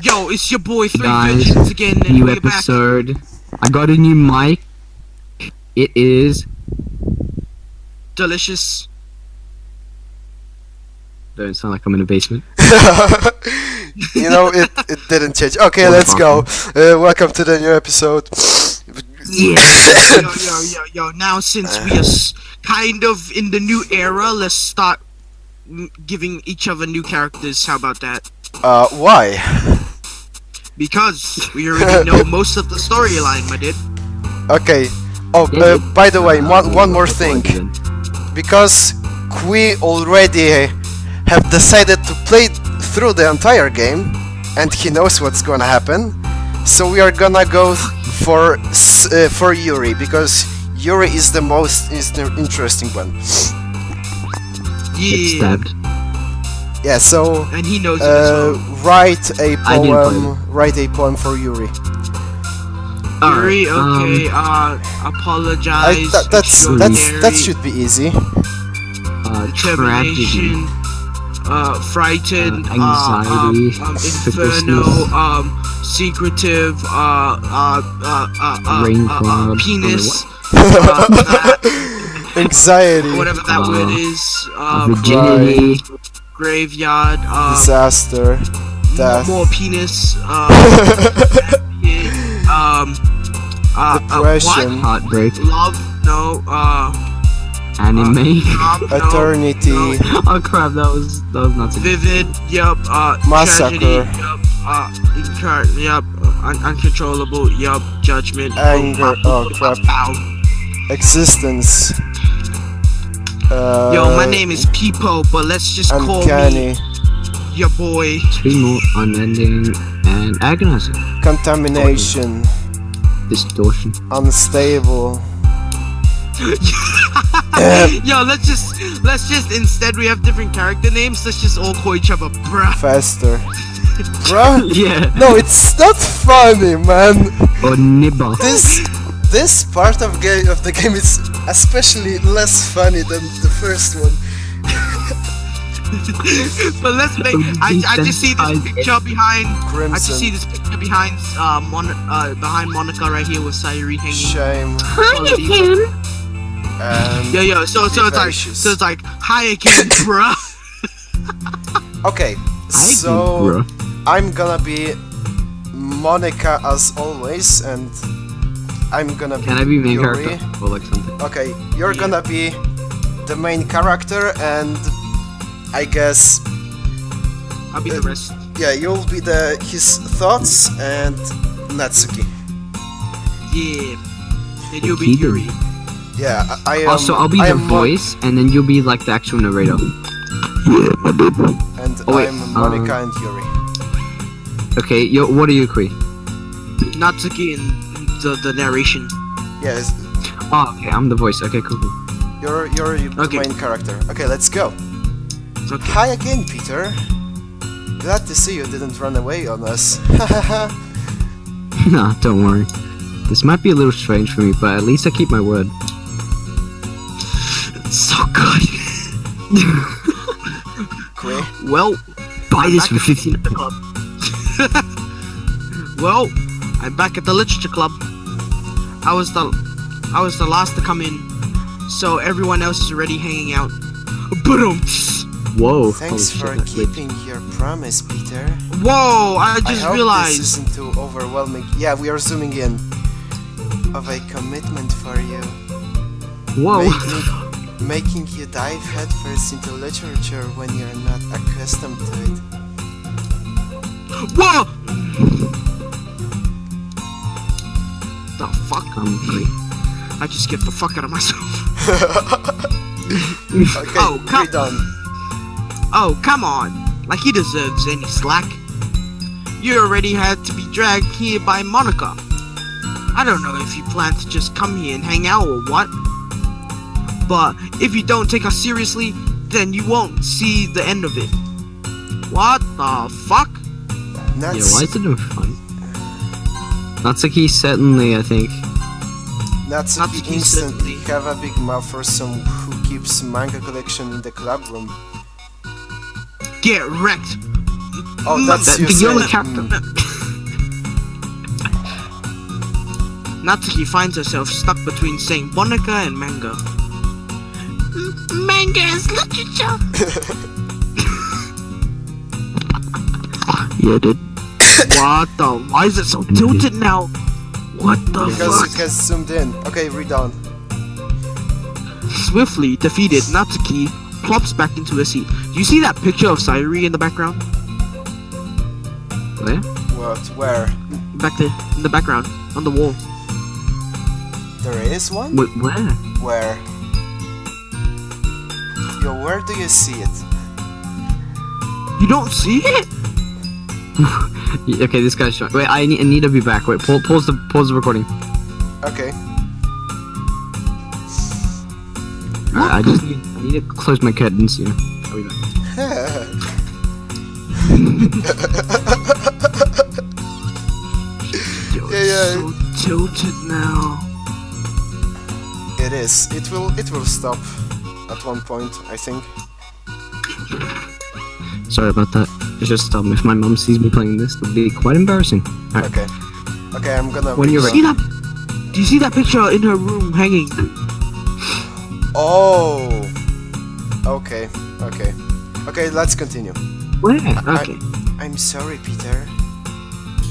Yo, it's your boy Three Guys, Virgins again, and new we're back. episode. I got a new mic. It is Delicious. don't sound like I'm in a basement. You know, it didn't change. Okay, Or let's go. bathroom. Welcome to the new episode. Yo. Now, since we are kind of in the new era, let's start giving each other new characters. How about that? Why? Because we already know most of the storyline, my dude. Okay. Oh, by the way, one more thing. Because we already have decided to play through the entire game, and he knows what's gonna happen. So we are gonna go for Yuri, because Yuri is the most interesting one. Get Yeah, stabbed. Yeah. So and he knows it as well. write a I didn't play poem. Write a poem for Yuri. Yuri, okay, apologize. That extraordinary, should be easy. Tragedy. determination, frightened, Anxiety, inferno, secretive, Rain clouds, penis, Anxiety. whatever that word is, virginity. graveyard, Disaster. Death. more penis, Depression. Heartbreak. love, no, Anime. no, Eternity. no. Oh crap! That was not so good. Vivid, yup, Massacre. tragedy, yup, uncontrollable, yup, judgment, Anger, oh, crap. foul. Existence. Yo, my name is Peepo, but let's just call Uncanny. me your boy. Two more unending and agonizing. Contamination. Distortion. Unstable. Yo, let's just instead we have different character names. Let's just all call each other bruh. Faster. Bruh? Yeah. No, it's not funny, man. Or nibba. This part of the game is especially less funny than the first one. But let's make. I just see this picture behind. Crimson. I just see this picture behind behind Monica right here with Sayuri hanging. Shame. And Yo. So it's like hi again, bruh. okay, so I'm gonna be Monica as always, and I'm gonna be. Can I be main Yuri. character or like something? Okay, you're gonna be the main character, and I guess I'll be the rest. yeah, you'll be his thoughts and Natsuki. Yeah. And you'll be Keaton. Yuri. Yeah, I am. Also, I'll be I the am voice, and then you'll be like the actual narrator. and Oh, wait, I'm Monica and Yuri. Okay, what are you, Kui? Natsuki and the narration. Yes, Oh, okay, I'm the voice. Okay, cool. you're the Okay. main character. Okay, let's go. Okay. Hi again, Peter. Glad to see you didn't run away on us. Nah, don't worry. This might be a little strange for me, but at least I keep my word. So good. Quick. Well, Buy this back for at 15. the club. Well, I'm back at the literature club. I was the last to come in, so everyone else is already hanging out. Boom! Whoa. Thanks holy for shit, that's lit. keeping your promise, Peter. Whoa! I I just hope realized. this isn't too overwhelming. Yeah, we are zooming in. Of a commitment for you. Whoa. Making you dive headfirst into literature when you're not accustomed to it. Whoa! The fuck? I just get the fuck out of myself. Okay, Oh, come- we're done. Oh, come on! Like he deserves any slack. You already had to be dragged here by Monica. I don't know if you plan to just come here and hang out or what. But if you don't take us seriously, then you won't see the end of it. What the fuck? Yeah, why is it even fun? Natsuki certainly, I think. Natsuki Natsuki instantly certainly. have a big mouth for some who keeps manga collection in the club room. Get wrecked. Oh, that's The you yellow saying, captain. Natsuki finds herself stuck between saying Monica and manga. Manga is literature! Yeah, dude. What the? Why is it so tilted now? What the Because fuck? it has zoomed in. Okay, read on. Swiftly defeated, Natsuki plops back into her seat. Do you see that picture of Sayuri in the background? Where? What? Where? Back there, in the background, on the wall. There is one? Wait, where? Where? Yo, where do you see it? You don't see it? Okay, this guy's showing. Wait, I need to be back. Wait, pause the recording. Okay. I need to close my curtains here. I'll be back. Yo, Yeah, it's so tilted now. It is. It will stop at one point, I think. Sorry about that. It's just if my mom sees me playing this, it'll be quite embarrassing. Alright. Okay. Okay, I'm gonna. When you're See that? Do you see that picture in her room hanging? Oh. Okay. Okay. Okay. Let's continue. Where? Okay. I'm sorry, Peter.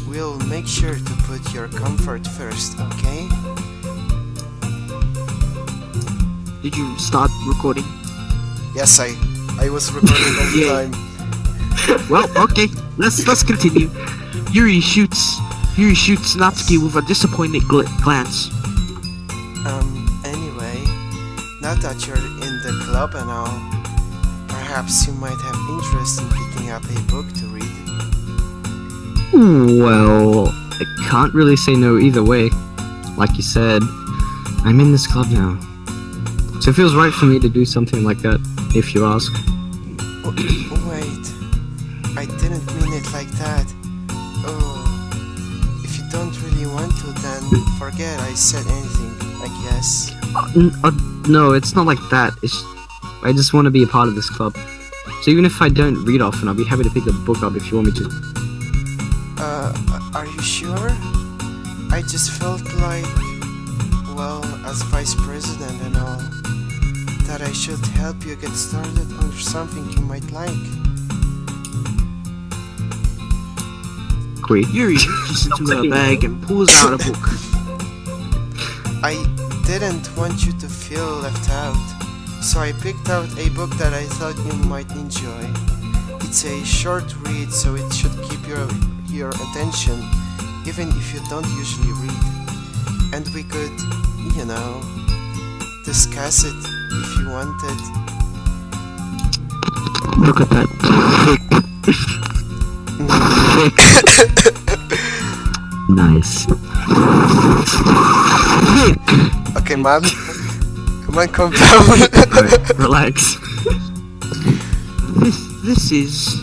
We'll make sure to put your comfort first, okay? Did you start recording? Yes, I was recording all the Yeah. time. Well, okay. Let's continue. Yuri shoots Natsuki with a disappointed glance. Anyway, now that you're in the club and all, perhaps you might have interest in picking up a book to read. Well, I can't really say no either way. Like you said, I'm in this club now. So it feels right for me to do something like that, if you ask. Wait, I didn't mean it like that. Oh, if you don't really want to, then forget I said anything, I guess. No, it's not like that. I just want to be a part of this club. So even if I don't read often, I'll be happy to pick a book up if you want me to. Are you sure? I just felt like, well, as vice president and all, that I should help you get started on something you might like. Quick. Yuri reaches into her bag and pulls out a book. I didn't want you to feel left out, so I picked out a book that I thought you might enjoy. It's a short read, so it should keep your attention, even if you don't usually read. And we could, you know, discuss it if you wanted. Look at that. Nice. Okay, man. Come on, calm down. Alright, relax. This is...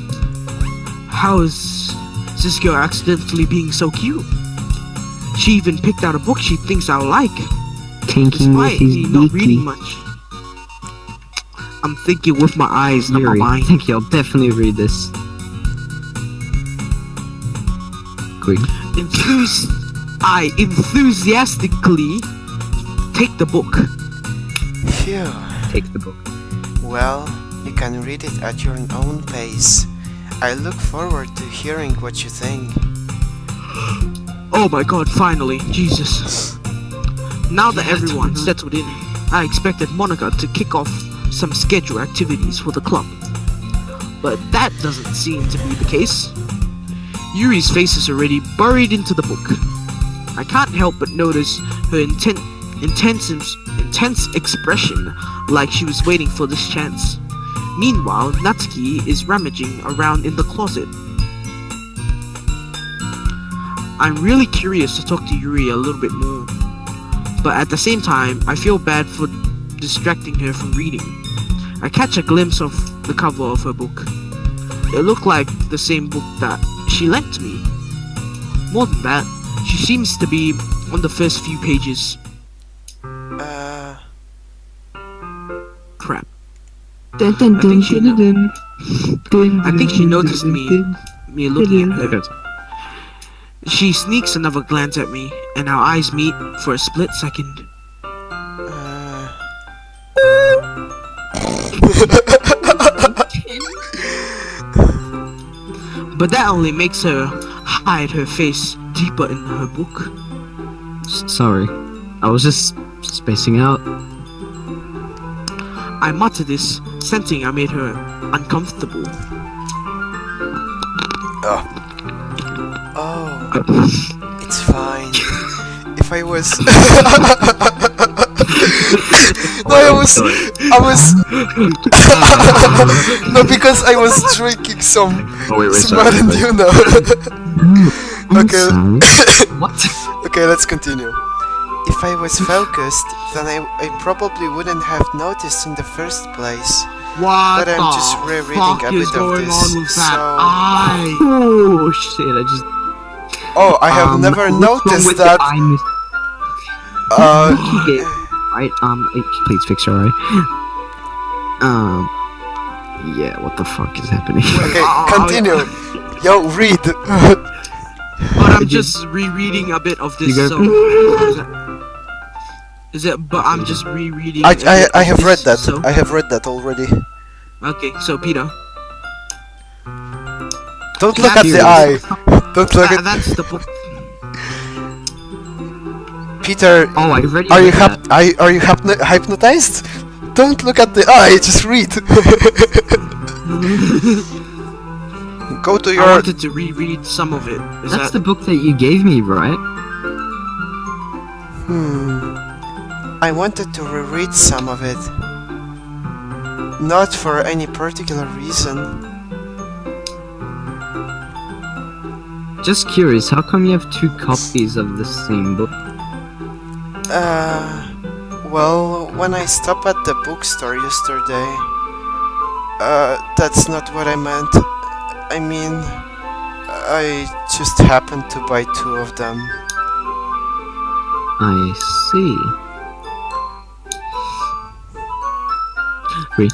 How is this girl accidentally being so cute? She even picked out a book she thinks I'll like, Tinking with despite his me not reading beaky. much. I'm thinking with my eyes, not my Yuri, I mind. think you'll definitely read this. Quick. I enthusiastically take the book. Phew. Take the book. Well, you can read it at your own pace. I look forward to hearing what you think. Oh my god, finally, Jesus. Now that everyone's settled in, I expected Monica to kick off some scheduled activities for the club. But that doesn't seem to be the case. Yuri's face is already buried into the book. I can't help but notice her intense expression, like she was waiting for this chance. Meanwhile, Natsuki is rummaging around in the closet. I'm really curious to talk to Yuri a little bit more, but at the same time, I feel bad for distracting her from reading. I catch a glimpse of the cover of her book. It looked like the same book that she lent to me. More than that, she seems to be on the first few pages. Crap. I think she noticed me me looking at her. She sneaks another glance at me, and our eyes meet for a split second. But that only makes her hide her face deeper in her book. Sorry, I was just spacing out. I mutter this, sensing I made her uncomfortable. Oh, it's fine. If I was... No, I was... No, because I was drinking some Mountain Dew now. Okay. What? Okay, let's continue. If I was focused, then I probably wouldn't have noticed in the first place. What But I'm just the rereading fuck a is bit of going this, on with that so- eye? Oh shit! I just. Oh, I have never what's wrong noticed with that. the eye mis- Okay, right. Please fix your eye. Yeah. What the fuck is happening? Okay, continue. Yo, read. But I'm just rereading a bit of this. You So is it? But I'm just rereading. I a bit of have this, read that. So, I have read that already. okay, so Peter, Don't look at the eye. Don't look at that's the book. Peter. Oh, I read. Are you hypnotized? Don't look at the eye. Just read. Go to I your. wanted to reread some of it. Is That's that the book that you gave me, right? I wanted to reread some of it. Not for any particular reason. Just curious, how come you have two copies of the same book? Well, when I stopped at the bookstore yesterday, that's not what I meant. I mean, I just happened to buy two of them. I see.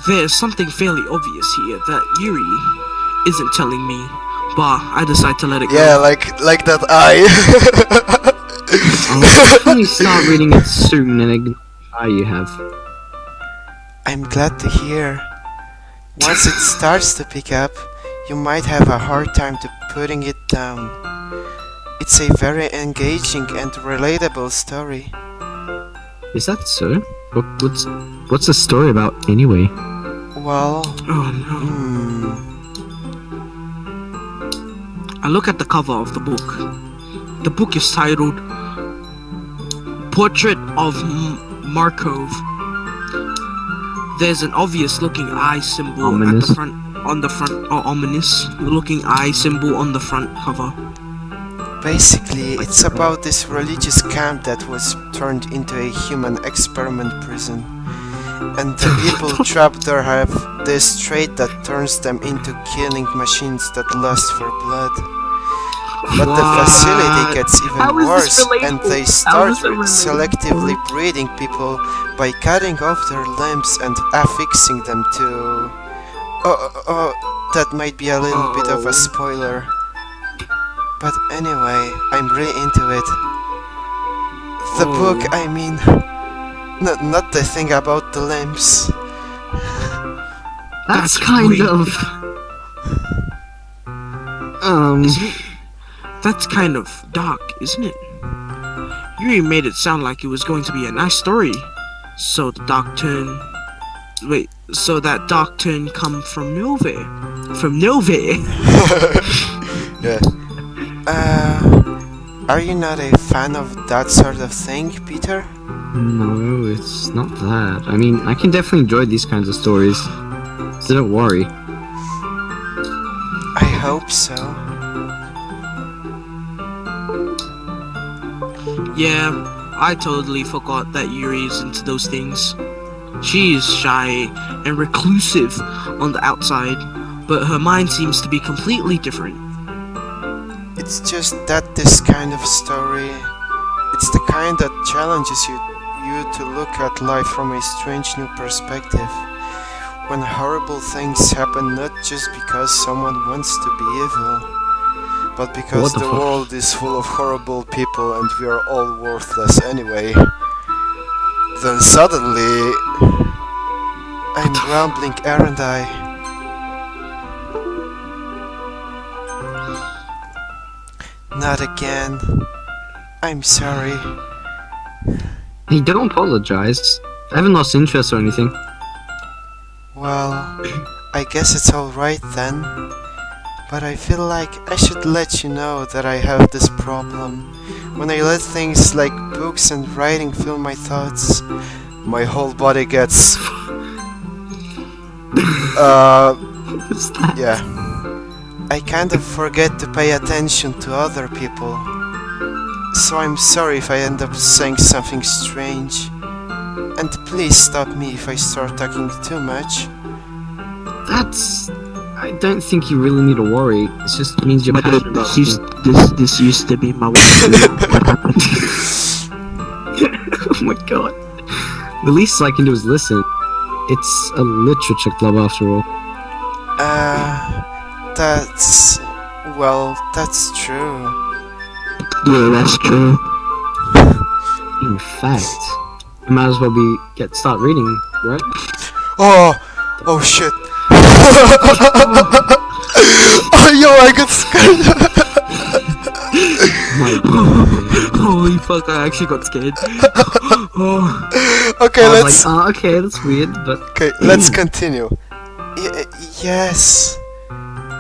there's something fairly obvious here that Yuri isn't telling me, but I decide to let it go. Yeah, like that eye. I'll definitely start reading it soon and ignore the eye you have. I'm glad to hear. Once it starts to pick up, you might have a hard time to putting it down. It's a very engaging and relatable story. Is that so? What's the story about anyway? Well, Oh no. I look at the cover of the book. The book is titled Portrait of Markov. There's an obvious looking eye symbol Ominous. at the front, or ominous looking eye symbol on the front cover. basically, it's about this religious camp that was turned into a human experiment prison. And the people trapped there have this trait that turns them into killing machines that lust for blood. But the facility gets even How is this worse, relatable? and they How start is it relatable? selectively breeding people by cutting off their limbs and affixing them to... that might be a little bit of a spoiler. But anyway, I'm really into it. The book, I mean... Not the thing about the limbs. That's That's kind weird. of... That's kind of dark, isn't it? Yuri made it sound like it was going to be a nice story. So the dark turn... Wait, so that dark turn come from nowhere? From nowhere? Yeah. Are you not a fan of that sort of thing, Peter? No, it's not that. I mean, I can definitely enjoy these kinds of stories. So don't worry. I hope so. Yeah, I totally forgot that Yuri is into those things. She is shy and reclusive on the outside, but her mind seems to be completely different. It's just that this kind of story, it's the kind that challenges you to look at life from a strange new perspective. When horrible things happen not just because someone wants to be evil, But because What the the fuck? world is full of horrible people and we are all worthless anyway, then suddenly I'm rambling, aren't I? Not again. I'm sorry. Hey, don't apologize. I haven't lost interest or anything. Well, I guess it's alright then. But I feel like I should let you know that I have this problem. When I let things like books and writing fill my thoughts, my whole body gets... What's that? yeah. I kind of forget to pay attention to other people. So I'm sorry if I end up saying something strange. And please stop me if I start talking too much. That's... I don't think you really need to worry. It just means you're But passionate about this used to be my way too. What happened? Oh my god. The least I can do is listen. It's a literature club after all. That's... well, that's true. Yeah, that's true. In fact, you might as well start reading, right? Oh shit. Oh, yo, I got scared. My god. Holy fuck, I actually got scared. Oh. Okay, I was let's... like, okay, that's weird, but... okay, let's continue. Yes.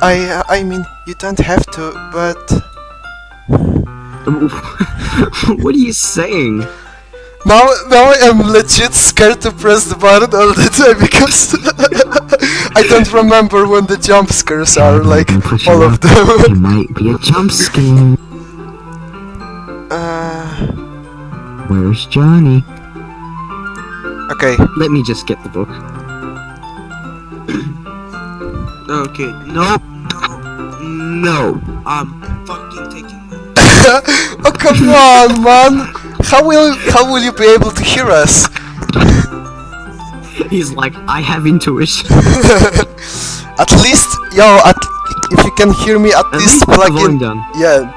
I mean, you don't have to, but... What are you saying? Now I am legit scared to press the button all the time because I don't remember when the jump scares are, like, all of them. It might be a jump scare. Where's Johnny? Okay. Let me just get the book. Okay, no. I'm fucking taking my... Oh, come on, man. How will you be able to hear us? He's like, I have intuition. At least, if you can hear me, at least put the plug volume in, down. yeah,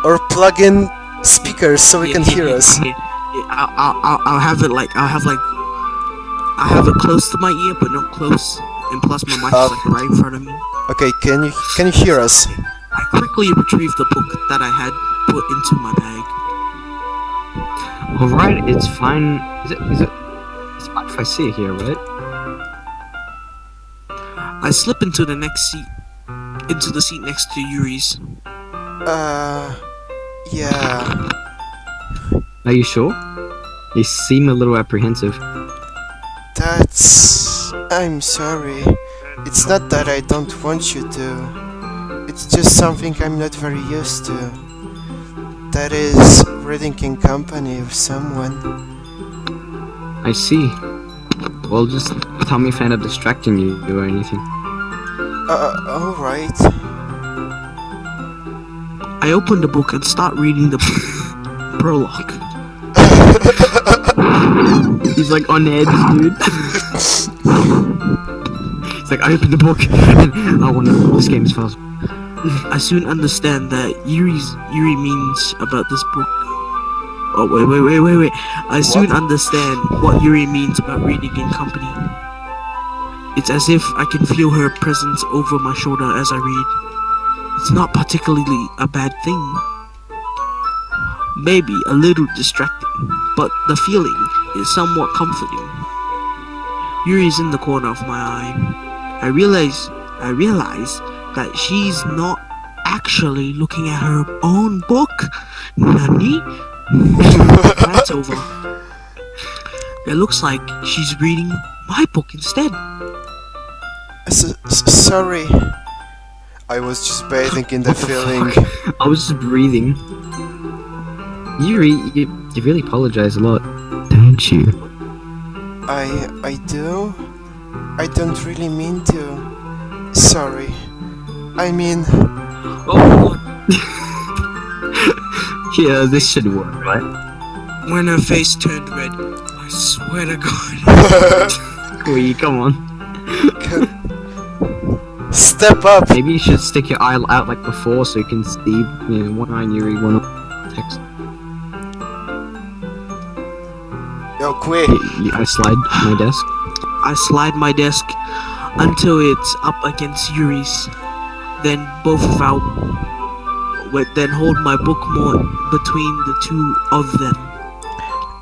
or plug in speakers so we can hear us. I'll have it close to my ear, but not close. And plus, my mic is like right in front of me. Okay, can you hear us? I quickly retrieved the book that I had put into my bag. Alright, it's fine. It's fine if I see it here, right? I slip into the seat next to Yuri's. Yeah. Are you sure? You seem a little apprehensive. I'm sorry. It's not that I don't want you to. It's just something I'm not very used to. That is, reading in company of someone. I see. Well, just tell me if I end up distracting you or anything. Alright. I open the book and start reading the prologue. He's like on edge, dude. It's like, I opened the book and I want to know this game as fast. I soon understand that Yuri means about this book. Oh, wait. I soon understand what Yuri means about reading in company. It's as if I can feel her presence over my shoulder as I read. It's not particularly a bad thing. Maybe a little distracting, but the feeling is somewhat comforting. Yuri's in the corner of my eye. I realize that she's not actually looking at her own book. Nani? That's over. It looks like she's reading my book instead. Sorry. I was just bathing in the feeling. I was just breathing. Yuri, you really apologize a lot, don't you? I do? I don't really mean to. Sorry. I mean... Oh. Yeah, this should work, right? When her face turned red, I swear to God. Wait, come on. Stop step up. Maybe you should stick your eye out like before so you can see, one eye on Yuri, one on text. Yo, Kui. I slide my desk. I slide my desk until it's up against Yuri's. Then then hold my book more between the two of them.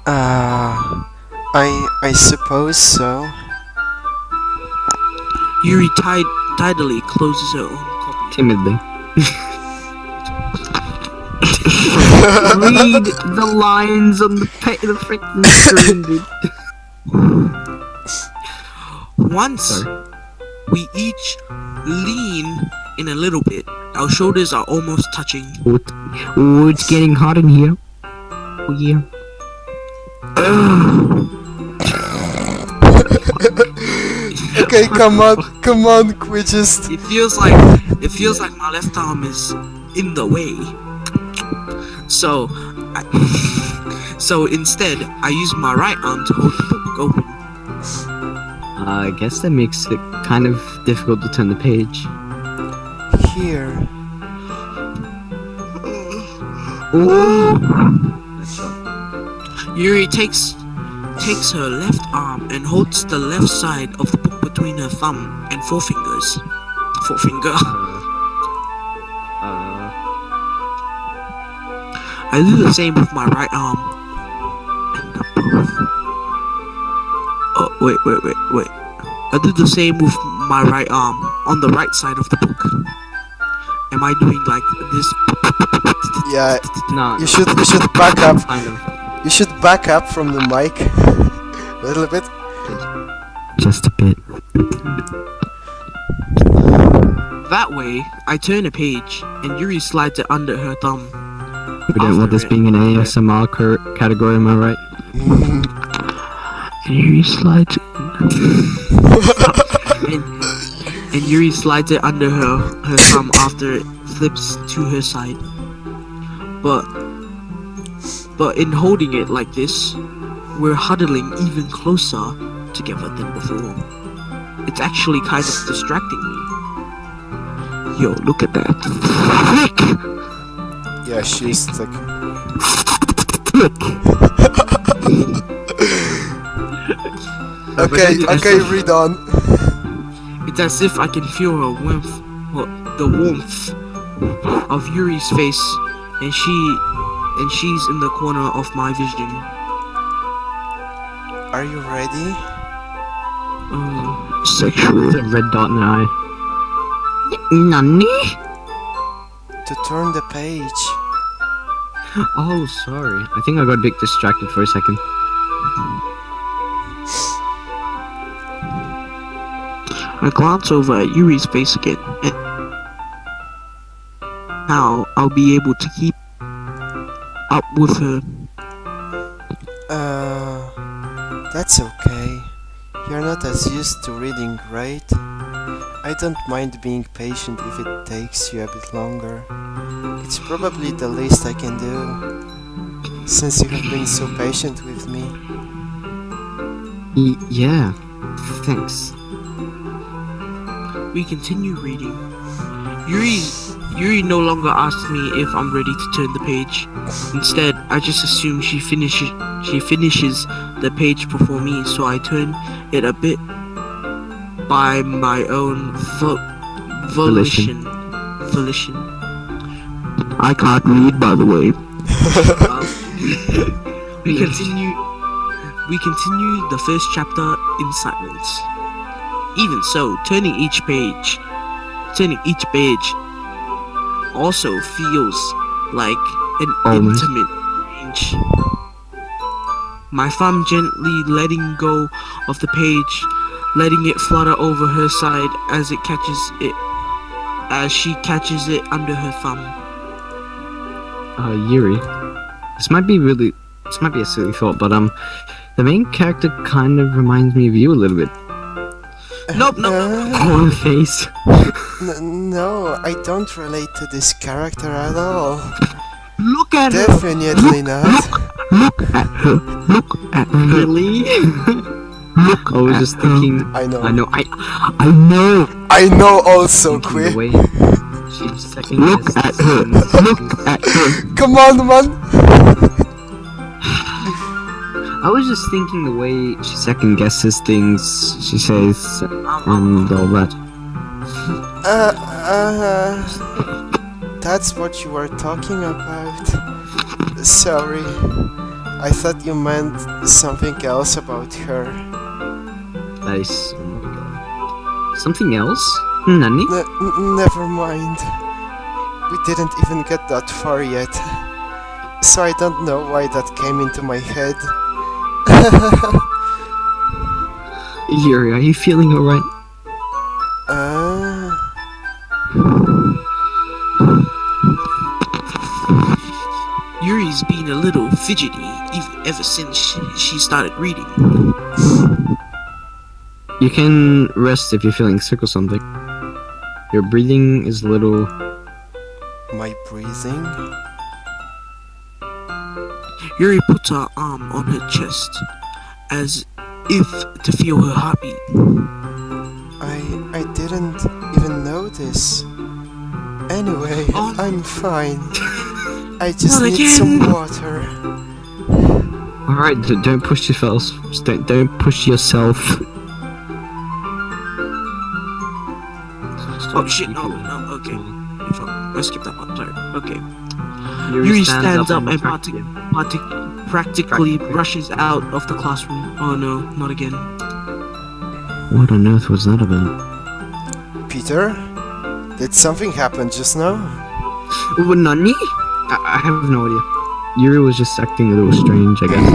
I suppose so. Yuri tidily closes her own copy. Timidly. Read the lines on the freaking screen, dude. Once we each lean in a little bit, our shoulders are almost touching. Oh, it's getting hot in here. Oh yeah. Okay, come on, Kui, just... It feels like my left arm is in the way. So instead, I use my right arm to hold the book open. I guess that makes it kind of difficult to turn the page. Here. Yuri takes her left arm and holds the left side of the book between her thumb and forefinger. I do the same with my right arm. And both. Oh, wait. I do the same with my right arm on the right side of the book. Am I doing like this? Yeah, No. you should back up. Kind of. You should back up from the mic a little bit. Just a bit. That way, I turn a page and Yuri slides it under her thumb. We don't want this being an ASMR category, am I right? And Yuri slides it. and Yuri slides it under her thumb after it flips to her side. But in holding it like this, we're huddling even closer together than before. It's actually kind of distracting me. Yo, look at that. Yeah, she's like... okay, read on. It's as if I can feel the warmth of Yuri's face, and she's in the corner of my vision. Are you ready? Sexual. There's a red dot in the eye. Nani? To turn the page. Oh, sorry. I think I got a bit distracted for a second. I glance over at Yuri's face again, and now I'll be able to keep up with her. That's okay. You're not as used to reading, right? I don't mind being patient if it takes you a bit longer. It's probably the least I can do, since you have been so patient with me. Yeah, thanks. We continue reading. Yuri no longer asks me if I'm ready to turn the page. Instead, I just assume she finishes the page before me, so I turn it a bit by my own volition. I can't read, by the way. We continue the first chapter in silence. Even so, turning each page also feels like an intimate change. My thumb gently letting go of the page, letting it flutter over her side as she catches it under her thumb. Yuri, this might be a silly thought, but the main character kind of reminds me of you a little bit. Nope. Corn face. No, I don't relate to this character at all. Look at her. Definitely not. Look at her. Really? I was just thinking. I know. I know. I know also, Thinking the Qui. way she second guessed things. Look at her. Come on, man. I was just thinking the way she second guesses things. She says and all that. That's what you were talking about. Sorry. I thought you meant something else about her. Nice. Oh my god. Something else? Nani? Never mind. We didn't even get that far yet. So I don't know why that came into my head. Yuri, are you feeling alright? Yuri's been a little fidgety ever since she started reading. You can rest if you're feeling sick or something. Your breathing is a little... My breathing? Yuri put her arm on her chest, as if to feel her heartbeat. I didn't even notice. Anyway, I'm fine. I just Not need again. some water. Alright, don't push yourself. Don't push yourself. Oh shit, no, okay. I skipped that one, sorry. Okay. Yuri stands up and practically rushes out of the classroom. Oh no, not again. What on earth was that about? Peter? Did something happen just now? Oh, Nani? I have no idea. Yuri was just acting a little strange, I guess.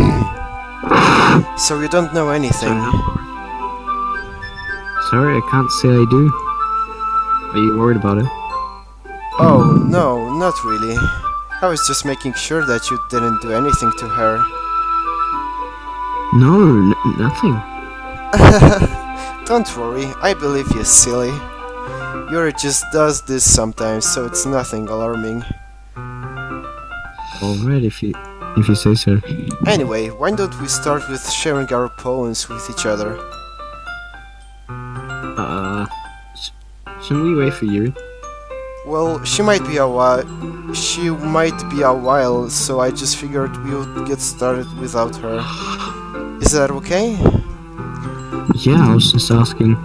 So you don't know anything? Sorry, I can't say I do. Are you worried about it? Oh, no, not really. I was just making sure that you didn't do anything to her. No, nothing. Don't worry, I believe you, silly. Yuri just does this sometimes, so it's nothing alarming. Alright, if you say so. Anyway, why don't we start with sharing our poems with each other? Shouldn't we wait for Yuri? Well, she might be a while, so I just figured we would get started without her. Is that okay? Yeah, I was just asking.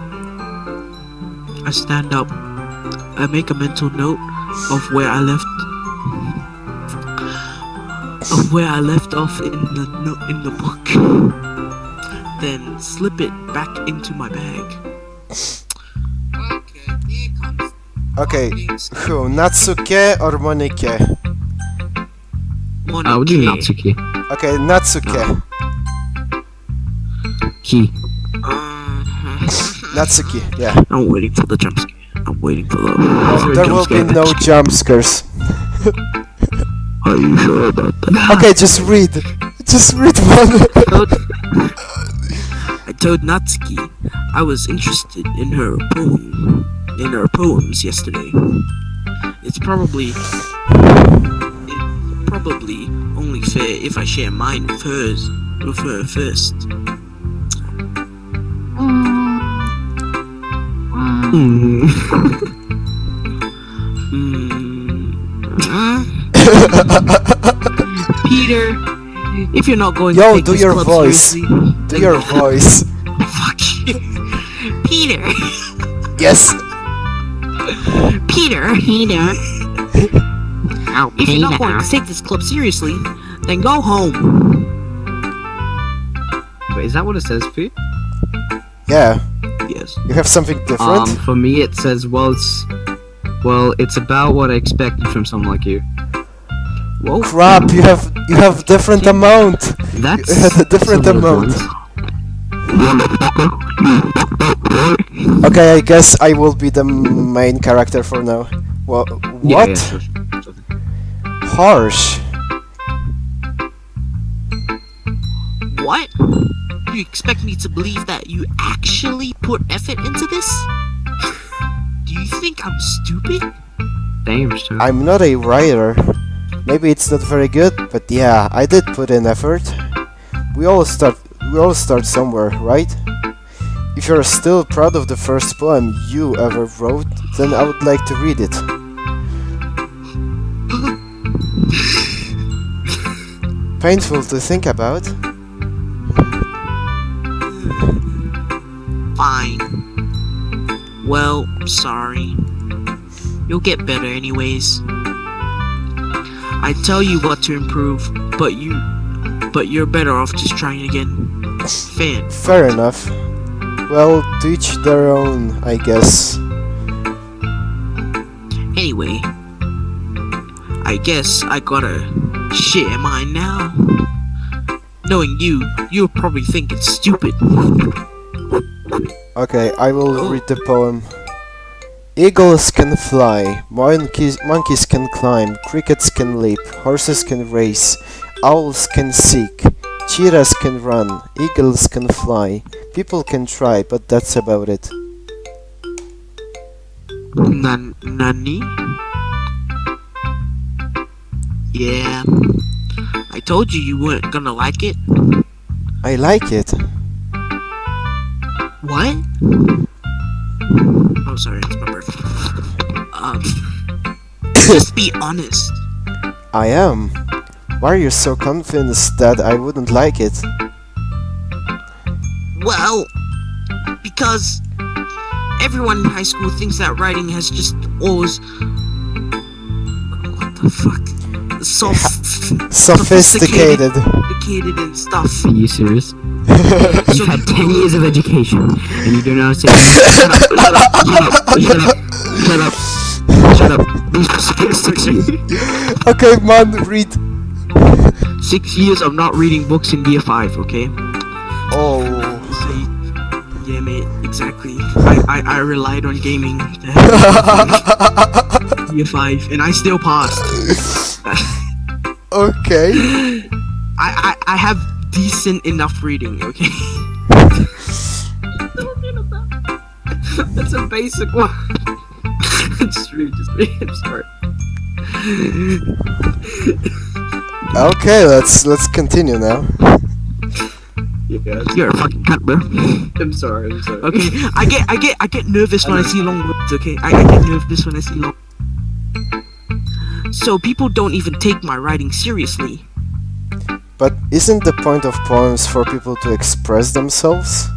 I stand up. I make a mental note of where I left off in the book. Then slip it back into my bag. Okay, here comes. Okay, who? Natsuke or Monike? I would do Natsuki. Okay, Natsuke. He. Natsuki, yeah. I'm waiting for the jump scare. I'm waiting for the. There will be no jump scares. Are you sure about that? Okay, just read. Just read one. I told Natsuki I was interested in her poems yesterday. It's probably only fair if I share mine with her first. Peter, if you're not going to take do this your club voice. seriously, Do your voice. fuck you. Peter. Yes. Peter. If you're not going to take this club seriously, then go home. Wait, is that what it says for you? Yeah. Yes. You have something different? For me it says, it's about what I expected from someone like you. Whoa. Crap, you have different amount. That's You had a different some of the amount. ones. Okay, I guess I will be the main character for now. What? Yeah, sure. Harsh. What? You expect me to believe that you actually put effort into this? Do you think I'm stupid? Damn, sir. I'm not a writer. Maybe it's not very good, but yeah, I did put in effort. We all start we all start somewhere, right? If you're still proud of the first poem you ever wrote, then I would like to read it. Painful to think about. Fine. Well, sorry. You'll get better anyways. I tell you what to improve, but you're better off just trying again. Fair enough. Well, to each their own, I guess. Anyway, I guess I gotta share mine now. Knowing you'll probably think it's stupid. Okay, I will read the poem. Eagles can fly, monkeys can climb, crickets can leap, horses can race, owls can seek, cheetahs can run, eagles can fly, people can try, but that's about it. Nani? Yeah. I told you weren't gonna like it. I like it. What? Oh, sorry, it's my birthday. Just be honest. I am. Why are you so convinced that I wouldn't like it? Well, because everyone in high school thinks that writing has just always... What the fuck? Sophisticated and stuff. Are you serious? You've had 10 years of education, and you don't know how to say shut up. Okay, man, read. 6 years of not reading books in year 5, okay? Oh. Yeah, mate, exactly. I relied on gaming to year 5, and I still passed. Okay. I have decent enough reading, okay? That's a basic one. just read, I'm sorry. Okay, let's continue now. Yeah, you're a fucking cunt, bro. I'm sorry. Okay, I get nervous when I see long words, okay? I get nervous when I see long. So people don't even take my writing seriously. But isn't the point of poems for people to express themselves?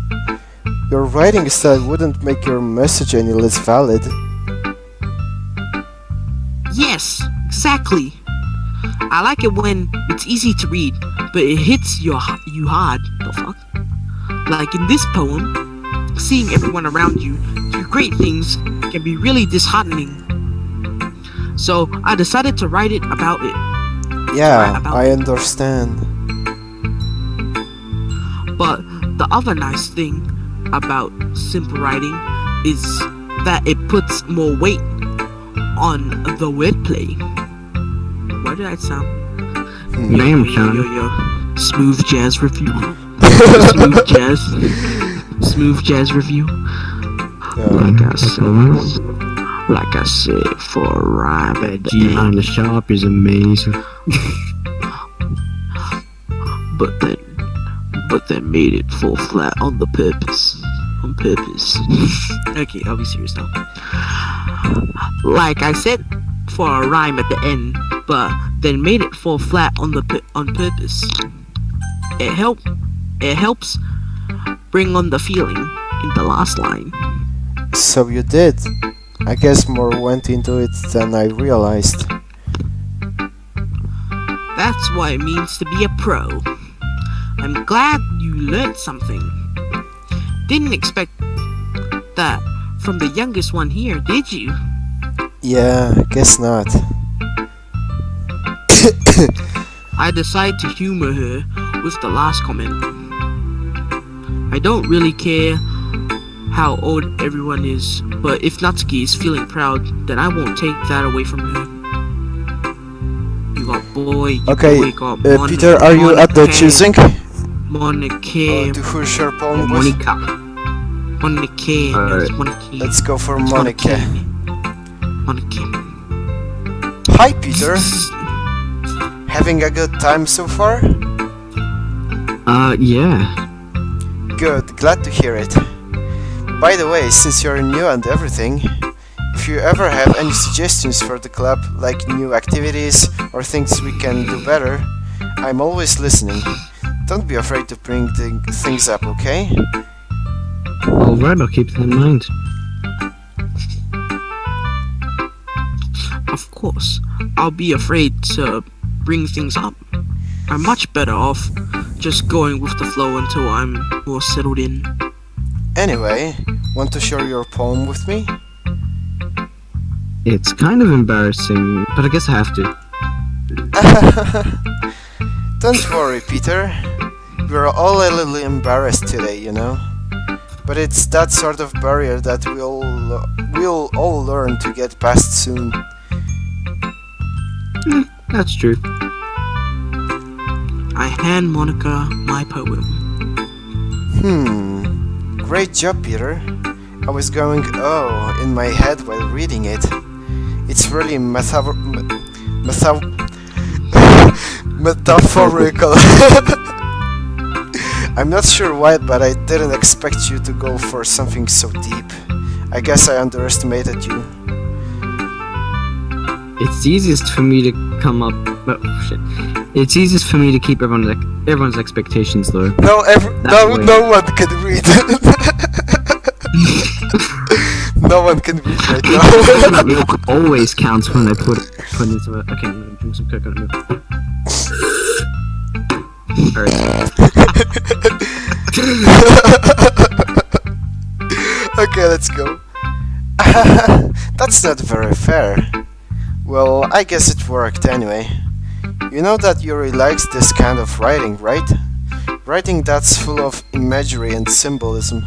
Your writing style wouldn't make your message any less valid. Yes, exactly. I like it when it's easy to read, but it hits you hard. The fuck? Like in this poem, seeing everyone around you do great things can be really disheartening. So I decided to write it about it. Yeah, I understand. But the other nice thing about simple writing is that it puts more weight on the wordplay. Why did I sound? Damn, Sean. Yo. Smooth jazz review. Smooth jazz review. Like I said, for a rhyme at G on the shop is amazing. but then made it fall flat on purpose. Okay, I'll be serious now. Like I said, for a rhyme at the end, but then made it fall flat on purpose. It helps bring on the feeling in the last line. So you did. I guess more went into it than I realized. That's what it means to be a pro. I'm glad you learned something. Didn't expect that from the youngest one here, did you? Yeah, guess not. I decided to humor her with the last comment. I don't really care how old everyone is, but if Natsuki is feeling proud, then I won't take that away from her. You got boy, Peter, are you at the choosing? Monica. To who share poem with? Monica. Alright. Let's go for Monica. Monica. Hi, Peter. Having a good time so far? Yeah. glad to hear it. By the way, since you're new and everything, if you ever have any suggestions for the club, like new activities or things we can do better, I'm always listening. Don't be afraid to bring things up, okay? Alright, I'll keep that in mind. Of course, I'll be afraid to bring things up. I'm much better off just going with the flow until I'm more settled in. Anyway, want to share your poem with me? It's kind of embarrassing, but I guess I have to. Don't worry, Peter. We're all a little embarrassed today, you know? But it's that sort of barrier that we'll all learn to get past soon. That's true. I hand Monica my poem. Great job, Peter. I was going oh in my head while reading it. It's really metaphorical. I'm not sure why, but I didn't expect you to go for something so deep. I guess I underestimated you. It's easiest for me to come up. Oh shit! It's easiest for me to keep everyone's expectations low. No one can read. No one can read right now. It always counts when I put into it. Okay, I'm gonna drink some coconut milk. Alright. Okay, let's go. That's not very fair. Well, I guess it worked anyway. You know that Yuri likes this kind of writing, right? Writing that's full of imagery and symbolism.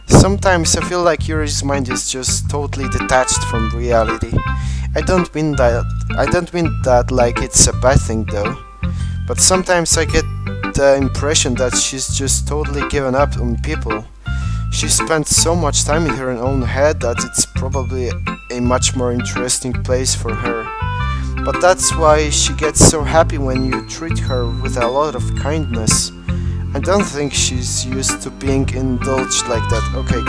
Sometimes I feel like Yuri's mind is just totally detached from reality. I don't mean that like it's a bad thing though. But sometimes I get the impression that she's just totally given up on people. She spent so much time in her own head that it's probably a much more interesting place for her. But that's why she gets so happy when you treat her with a lot of kindness. I don't think she's used to being indulged like that. Okay.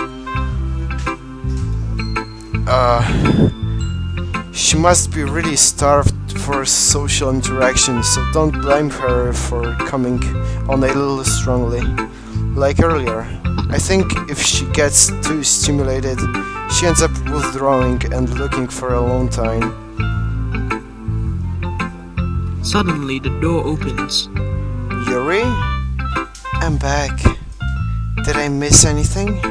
She must be really starved for social interaction, so don't blame her for coming on a little strongly. Like earlier, I think if she gets too stimulated, she ends up withdrawing and looking for alone time. Suddenly, the door opens. Yuri? I'm back. Did I miss anything?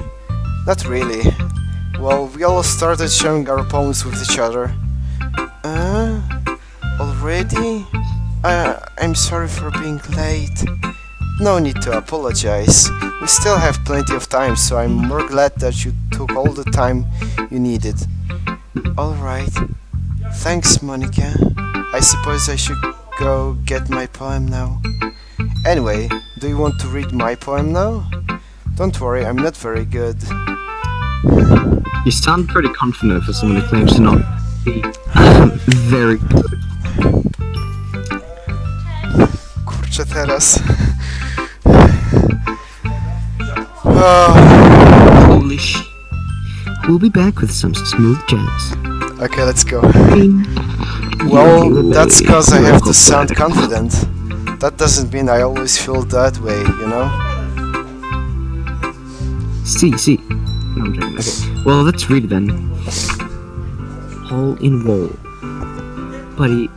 Not really. Well, we all started sharing our poems with each other. Already? I'm sorry for being late. No need to apologize. We still have plenty of time, so I'm more glad that you took all the time you needed. Alright. Thanks, Monica. I suppose I should go get my poem now. Anyway, do you want to read my poem now? Don't worry, I'm not very good. You sound pretty confident for someone who claims to not be very good. Kurczę teraz. Holy sh... We'll be back with some smooth jazz. Okay, let's go. Well, that's cause I have to sound confident. That doesn't mean I always feel that way, you know? See. No, I'm joking. Okay. Well, let's read it then. Hole in wall. But he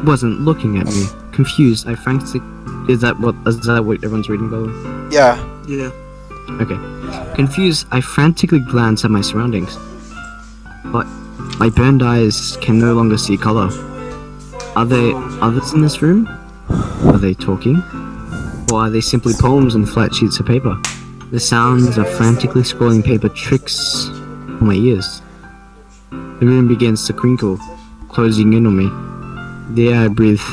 wasn't looking at me. Confused, I frankly... Is that what everyone's reading, by the way? Yeah. Yeah. Okay. Confused, I frantically glance at my surroundings. But my burned eyes can no longer see color. Are there others in this room? Are they talking? Or are they simply poems on flat sheets of paper? The sounds of frantically scrolling paper tricks on my ears. The room begins to crinkle, closing in on me. The air I breathe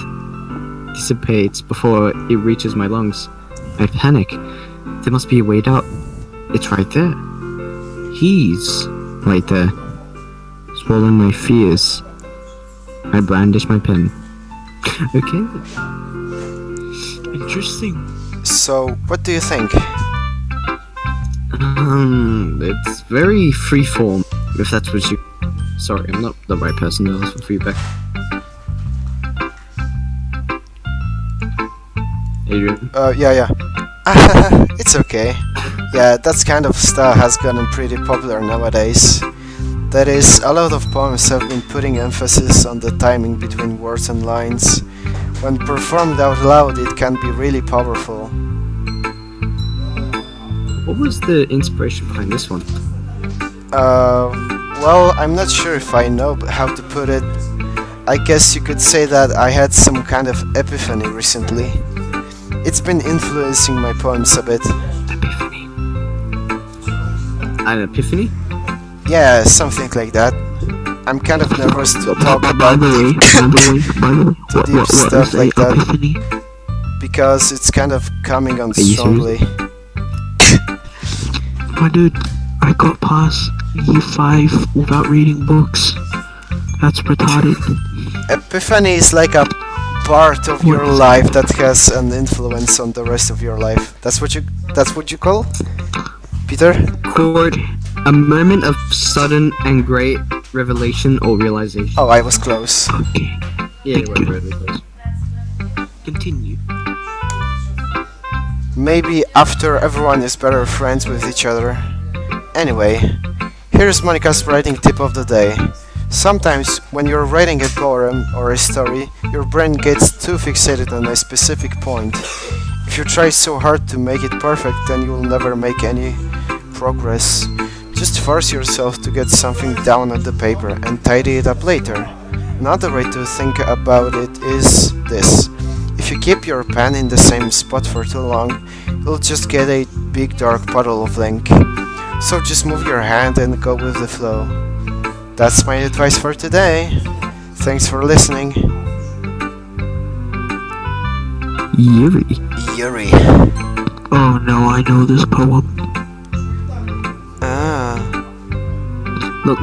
dissipates before it reaches my lungs. I panic. There must be a way out. It's right there. He's right there. Swallowing my fears. I brandish my pen. Okay. Interesting. So, what do you think? It's very freeform, if that's what you... Sorry, I'm not the right person to ask for feedback. Adrian? Yeah. It's okay. Yeah, that kind of style has gotten pretty popular nowadays. That is, a lot of poems have been putting emphasis on the timing between words and lines. When performed out loud, it can be really powerful. What was the inspiration behind this one? Well, I'm not sure if I know how to put it. I guess you could say that I had some kind of epiphany recently. It's been influencing my poems a bit. Epiphany? An epiphany? Yeah, something like that. I'm kind of nervous to talk about deep stuff like that because it's kind of coming on strongly. My dude, I got past year 5 without reading books. That's retarded. Epiphany is like a part of your life that has an influence on the rest of your life. That's what you call? Peter? Chord. A moment of sudden and great revelation or realization. Oh, I was close. Okay, Yeah, you were really close. continue. Maybe after everyone is better friends with each other. Anyway, here's Monica's writing tip of the day. Sometimes, when you're writing a poem or a story, your brain gets too fixated on a specific point. If you try so hard to make it perfect, then you'll never make any progress. Just force yourself to get something down on the paper and tidy it up later. Another way to think about it is this. If you keep your pen in the same spot for too long, you'll just get a big dark puddle of ink. So just move your hand and go with the flow. That's my advice for today. Thanks for listening. Yuri. Oh no, I know this poem. Look,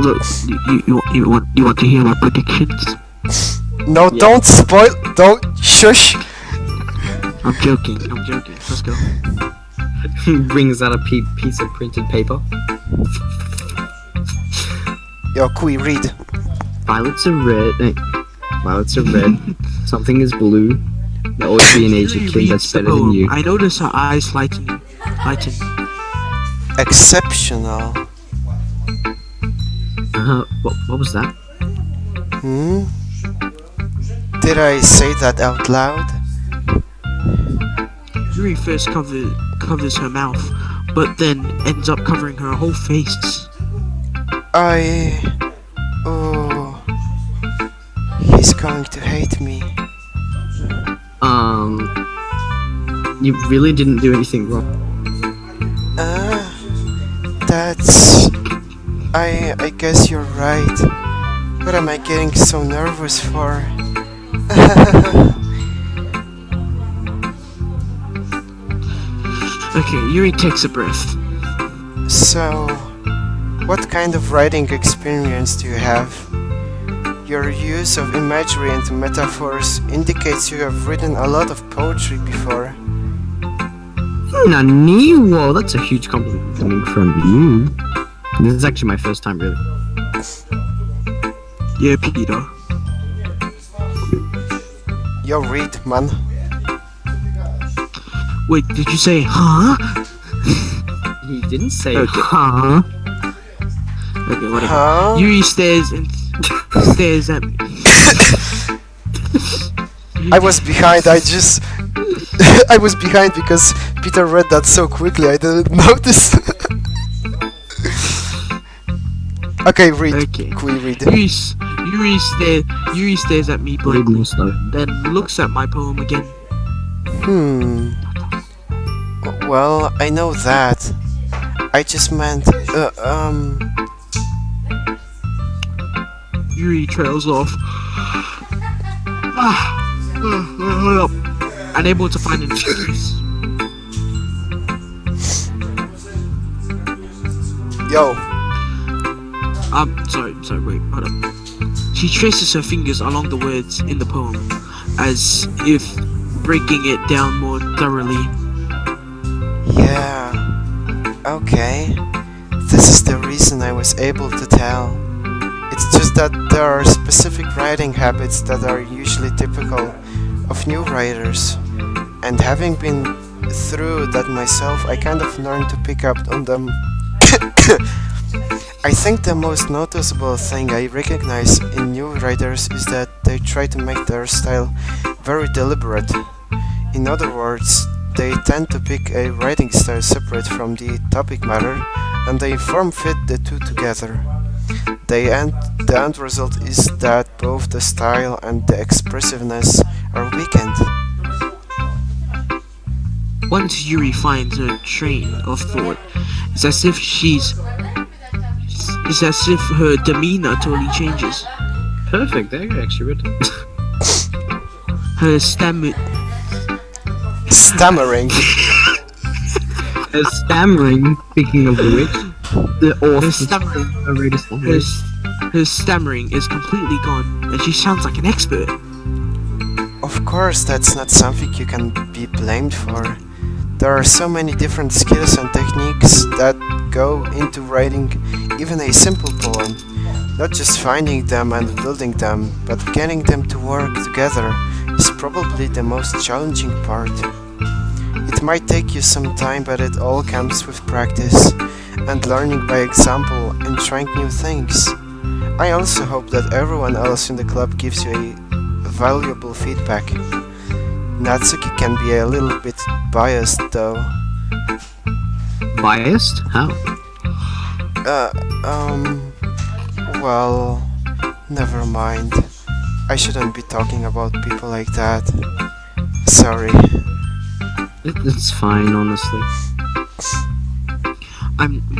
you want to hear my predictions? No, Yeah. don't spoil. Don't shush. I'm joking. Let's go. Brings out a piece of printed paper. Yo, Kui, read. Violets are red. Violets are red. Something is blue. There always be an Asian Yuri kid reads that's the better than poem. you. I notice her eyes lighten. Exceptional. What was that? Did I say that out loud? Yuri first covers her mouth, but then ends up covering her whole face. Oh. He's going to hate me. You really didn't do anything wrong. That's... I guess you're right. What am I getting so nervous for? Okay, Yuri takes a breath. So, what kind of writing experience do you have? Your use of imagery and metaphors indicates you have written a lot of poetry before. Nani? Whoa, that's a huge compliment coming from you. This is actually my first time, really. Yeah, Peter. Yo, read, man. Wait, did you say huh? He didn't say Okay. huh. Okay, whatever. Huh? Yuri stares at me. I was behind, I was behind because Peter read that so quickly I didn't notice. Okay, read. Okay. Kui, read. Yuri stares at me Read blankly, more slow. then looks at my poem again. Well, I know that. I just meant, Yuri trails off. Unable to find an excuse. Yo. Sorry, wait, hold up. She traces her fingers along the words in the poem, as if breaking it down more thoroughly. Yeah. Okay, this is the reason I was able to tell. It's just that there are specific writing habits that are usually typical of new writers, and having been through that myself, I kind of learned to pick up on them. I think the most noticeable thing I recognize in new writers is that they try to make their style very deliberate. In other words, they tend to pick a writing style separate from the topic matter, and they form fit the two together. The end result is that both the style and the expressiveness are weakened. Once Yuri finds her train of thought, it's as if her demeanor totally changes. Perfect, they're actually written. Her Stammering. Her stammering, speaking of which, the author her stammering is completely gone, and she sounds like an expert. Of course, that's not something you can be blamed for. There are so many different skills and techniques that go into writing even a simple poem. Not just finding them and building them, but getting them to work together is probably the most challenging part. It might take you some time, but it all comes with practice and learning by example and trying new things. I also hope that everyone else in the club gives you a valuable feedback. Natsuki can be a little bit biased though. Biased? How? Well, never mind. I shouldn't be talking about people like that. Sorry. It's fine, honestly.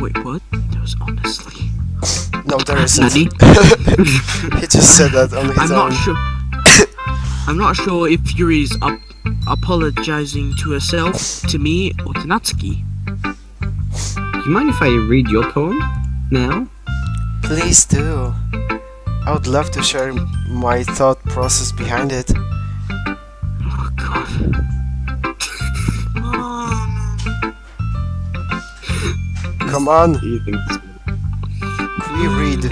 Wait, what? There was honestly. No, there isn't. Nani? He just said that on his I'm own. not sure. I'm not sure if Yuri's apologizing to herself, to me, or to Natsuki. Do you mind if I read your poem now? Please do. I would love to share my thought process behind it. Oh god. Come on, Do you think this can we read?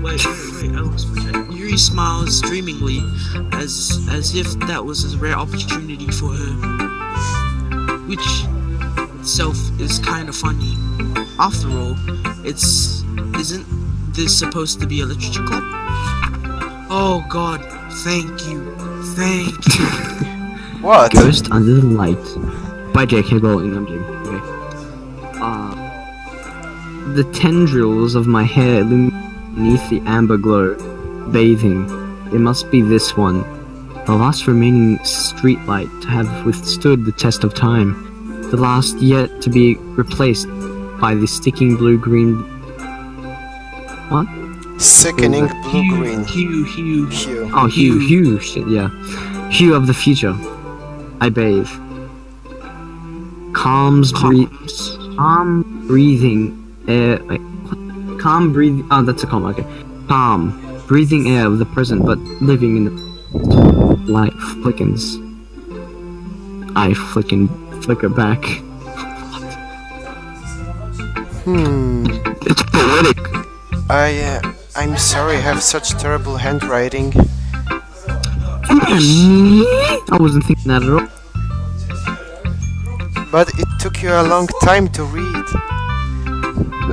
Wait, Alex, Yuri smiles dreamingly, as if that was a rare opportunity for her, which itself is kind of funny. After all, isn't this supposed to be a literature club? Oh God, thank you. What? Ghost Under the Light by J.K. Rowling. I'm joking. Okay. The tendrils of my hair beneath the amber glow, bathing. It must be this one, the last remaining streetlight to have withstood the test of time, the last yet to be replaced by the sticking blue-green. What? Sickening blue-green. Hue. Oh, hue. Shit, yeah. Hue of the future. I bathe. Calm breathing air. Wait, what? Calm breathing. Oh, that's a calm. Okay. Calm breathing air of the present, but living in the light flickens. I flicker back. It's poetic. I'm sorry I have such terrible handwriting. I wasn't thinking that at all. But it took you a long time to read.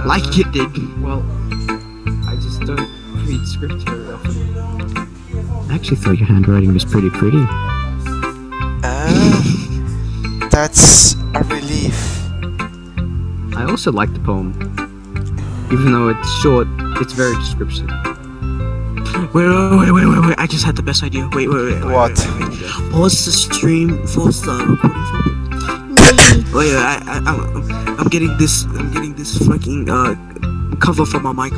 Like it did. Well, I just don't read script very often. I actually thought your handwriting was pretty. That's a relief. I also like the poem. Even though it's short, it's very descriptive. Wait, I just had the best idea. Wait. What? Pause the stream, pause the recording for me. Wait, I'm getting this fucking cover for my mic.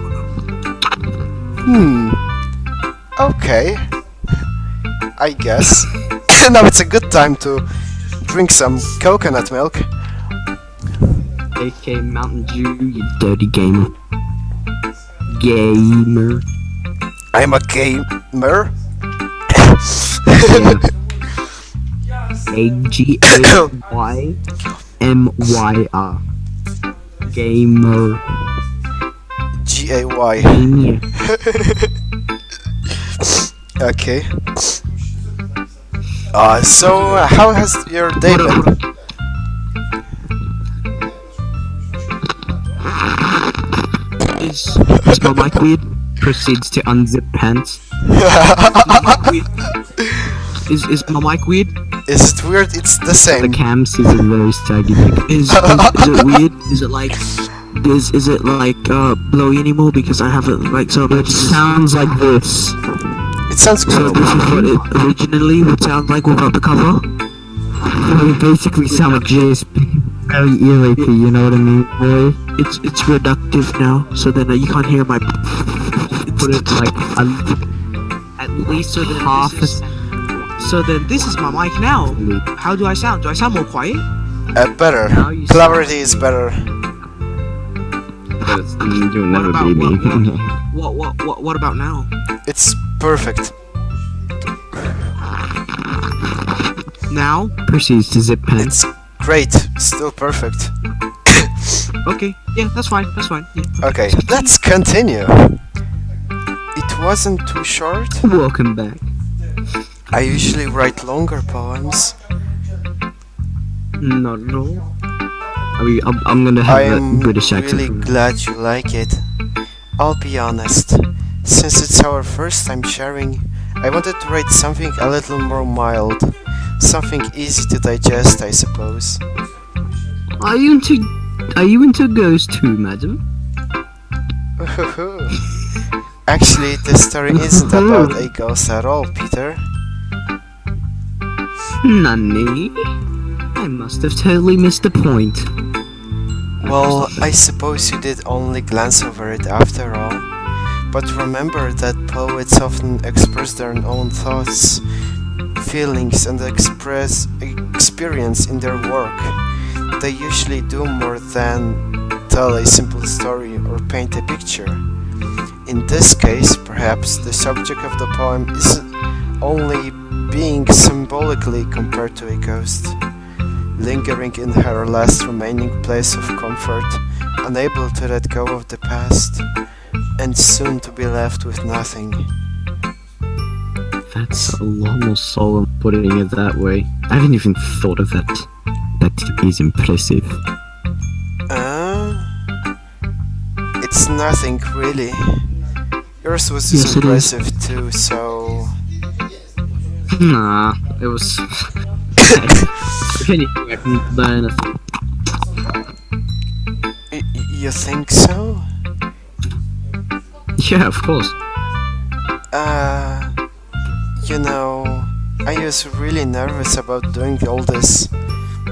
Okay. I guess. Now it's a good time to drink some coconut milk. AK Mountain Dew, you dirty gamer. I'm a gamer. AGAYMYR. Gamer. G-A-Y. Gamer. Okay. So how has your day been? Is My mic weird? Proceeds to unzip pants. is my mic weird? Is it weird? It's the The same. cam sees a very saggy dick. Is it weird? Is it like blowy anymore because I have it like so much? Sounds like this. It sounds So good. this is what it originally would sound like without the cover. Well, it basically sound like JSP. Very eerie, you know what I mean, boy? It's reductive now, so then you can't hear my. Put it like At least so then half this is, so then this is my mic now. How do I sound? Do I sound more quiet? Better. Now you Clarity is better. You'll never about- be me. What about now? It's perfect. Now? Proceeds to zip pants. It's great. Still perfect. Okay, yeah, that's fine. Yeah. Okay, let's continue. It wasn't too short. Welcome back. I usually write longer poems. Not at all. I'm gonna I have am a British accent. really from glad you like it. I'll be honest. Since it's our first time sharing, I wanted to write something a little more mild. Something easy to digest, I suppose. Are you into ghosts too, madam? Actually, this story isn't about a ghost at all, Peter. Nani? I must have totally missed the point. Well, I suppose you did only glance over it after all. But remember that poets often express their own thoughts, feelings, and experience in their work. They usually do more than tell a simple story or paint a picture. In this case, perhaps the subject of the poem is only being symbolically compared to a ghost, lingering in her last remaining place of comfort, unable to let go of the past, and soon to be left with nothing. That's a lot more solemn putting it that way. I haven't even thought of that. That is impressive. It's nothing really. Yours was Yes, it is. impressive too, so... Nah, it was. If anything, I can learn. You think so? Yeah, of course. You know, I was really nervous about doing all this,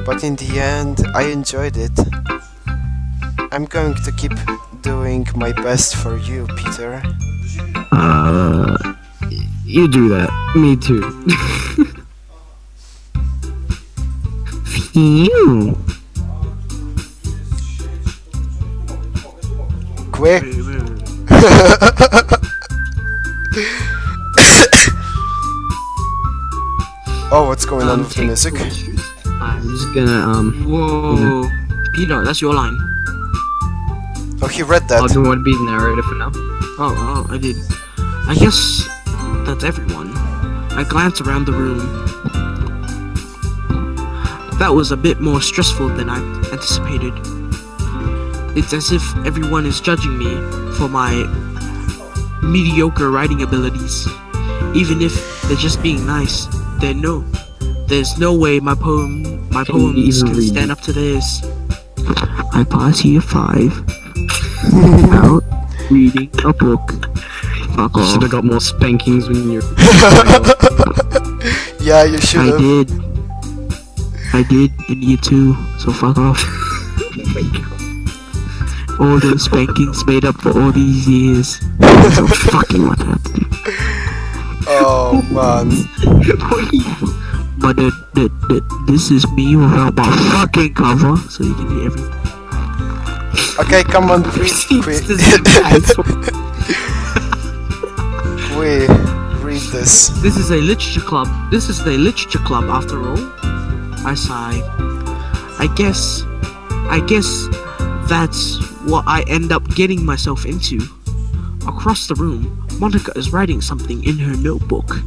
but in the end, I enjoyed it. I'm going to keep doing my best for you, Peter. You do that. Me too. Phew. Quick! Oh, what's going on with the music? I'm just gonna Whoa, Peter, that's your line. Oh, he read I'll that. do want to be the narrator for now. Oh, I did. I guess that's everyone. I glanced around the room. That was a bit more stressful than I anticipated. It's as if everyone is judging me for my mediocre writing abilities. Even if they're just being nice, there's no way my poems even can read stand it? up to theirs. I pass year 5 without reading a book. Fuck You off. should have got more spankings when you're. Yeah, you should have. I did in year 2, so fuck off. All those spankings made up for all these years. So fucking what happened. Oh, man. But this is me without my fucking cover, so you can hear everything. Okay, come on, read quick. We read this. This is a literature club. This is the literature club after all. I sighed. I guess That's what I end up getting myself into. Across the room, Monica is writing something in her notebook.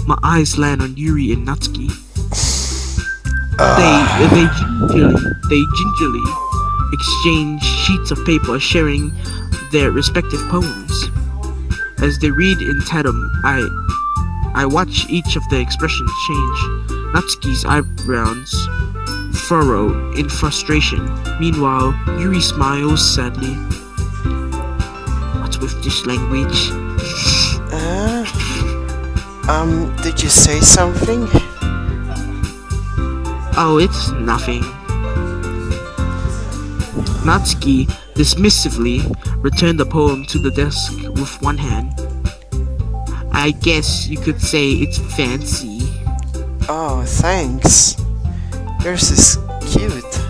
My eyes land on Yuri and Natsuki. They gingerly exchange sheets of paper, sharing their respective poems. As they read in tandem, I watch each of their expressions change. Natsuki's eyebrows furrow in frustration. Meanwhile, Yuri smiles sadly. What's with this language? Did you say something? Oh, it's nothing. Natsuki dismissively returned the poem to the desk with one hand. I guess you could say it's fancy. Oh, thanks. Yours is cute.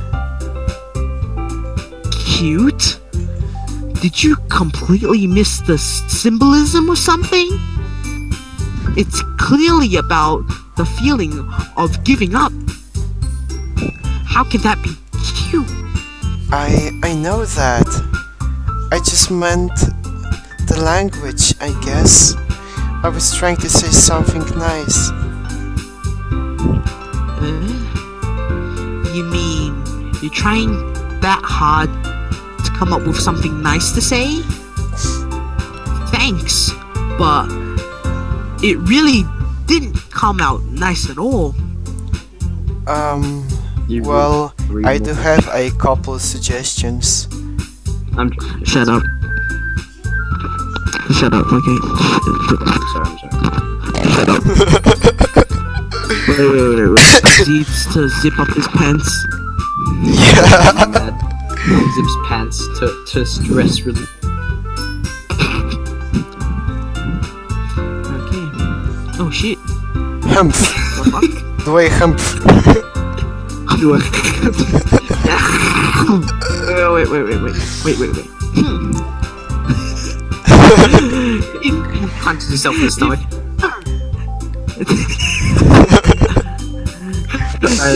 Cute? Did you completely miss the symbolism or something? It's clearly about the feeling of giving up. How can that be cute? I know that. I just meant the language, I guess. I was trying to say something nice. You mean you're trying that hard to come up with something nice to say? Thanks, but it really didn't come out nice at all. Well, I do have a couple suggestions. Shut up. Shut up, okay. I'm sorry. Shut up. Wait. He needs to zip up his pants. Yeah. Zips pants to stress relief. Okay. Oh shit. Humph. The fuck? The way humph. Wait. He punches himself in the stomach.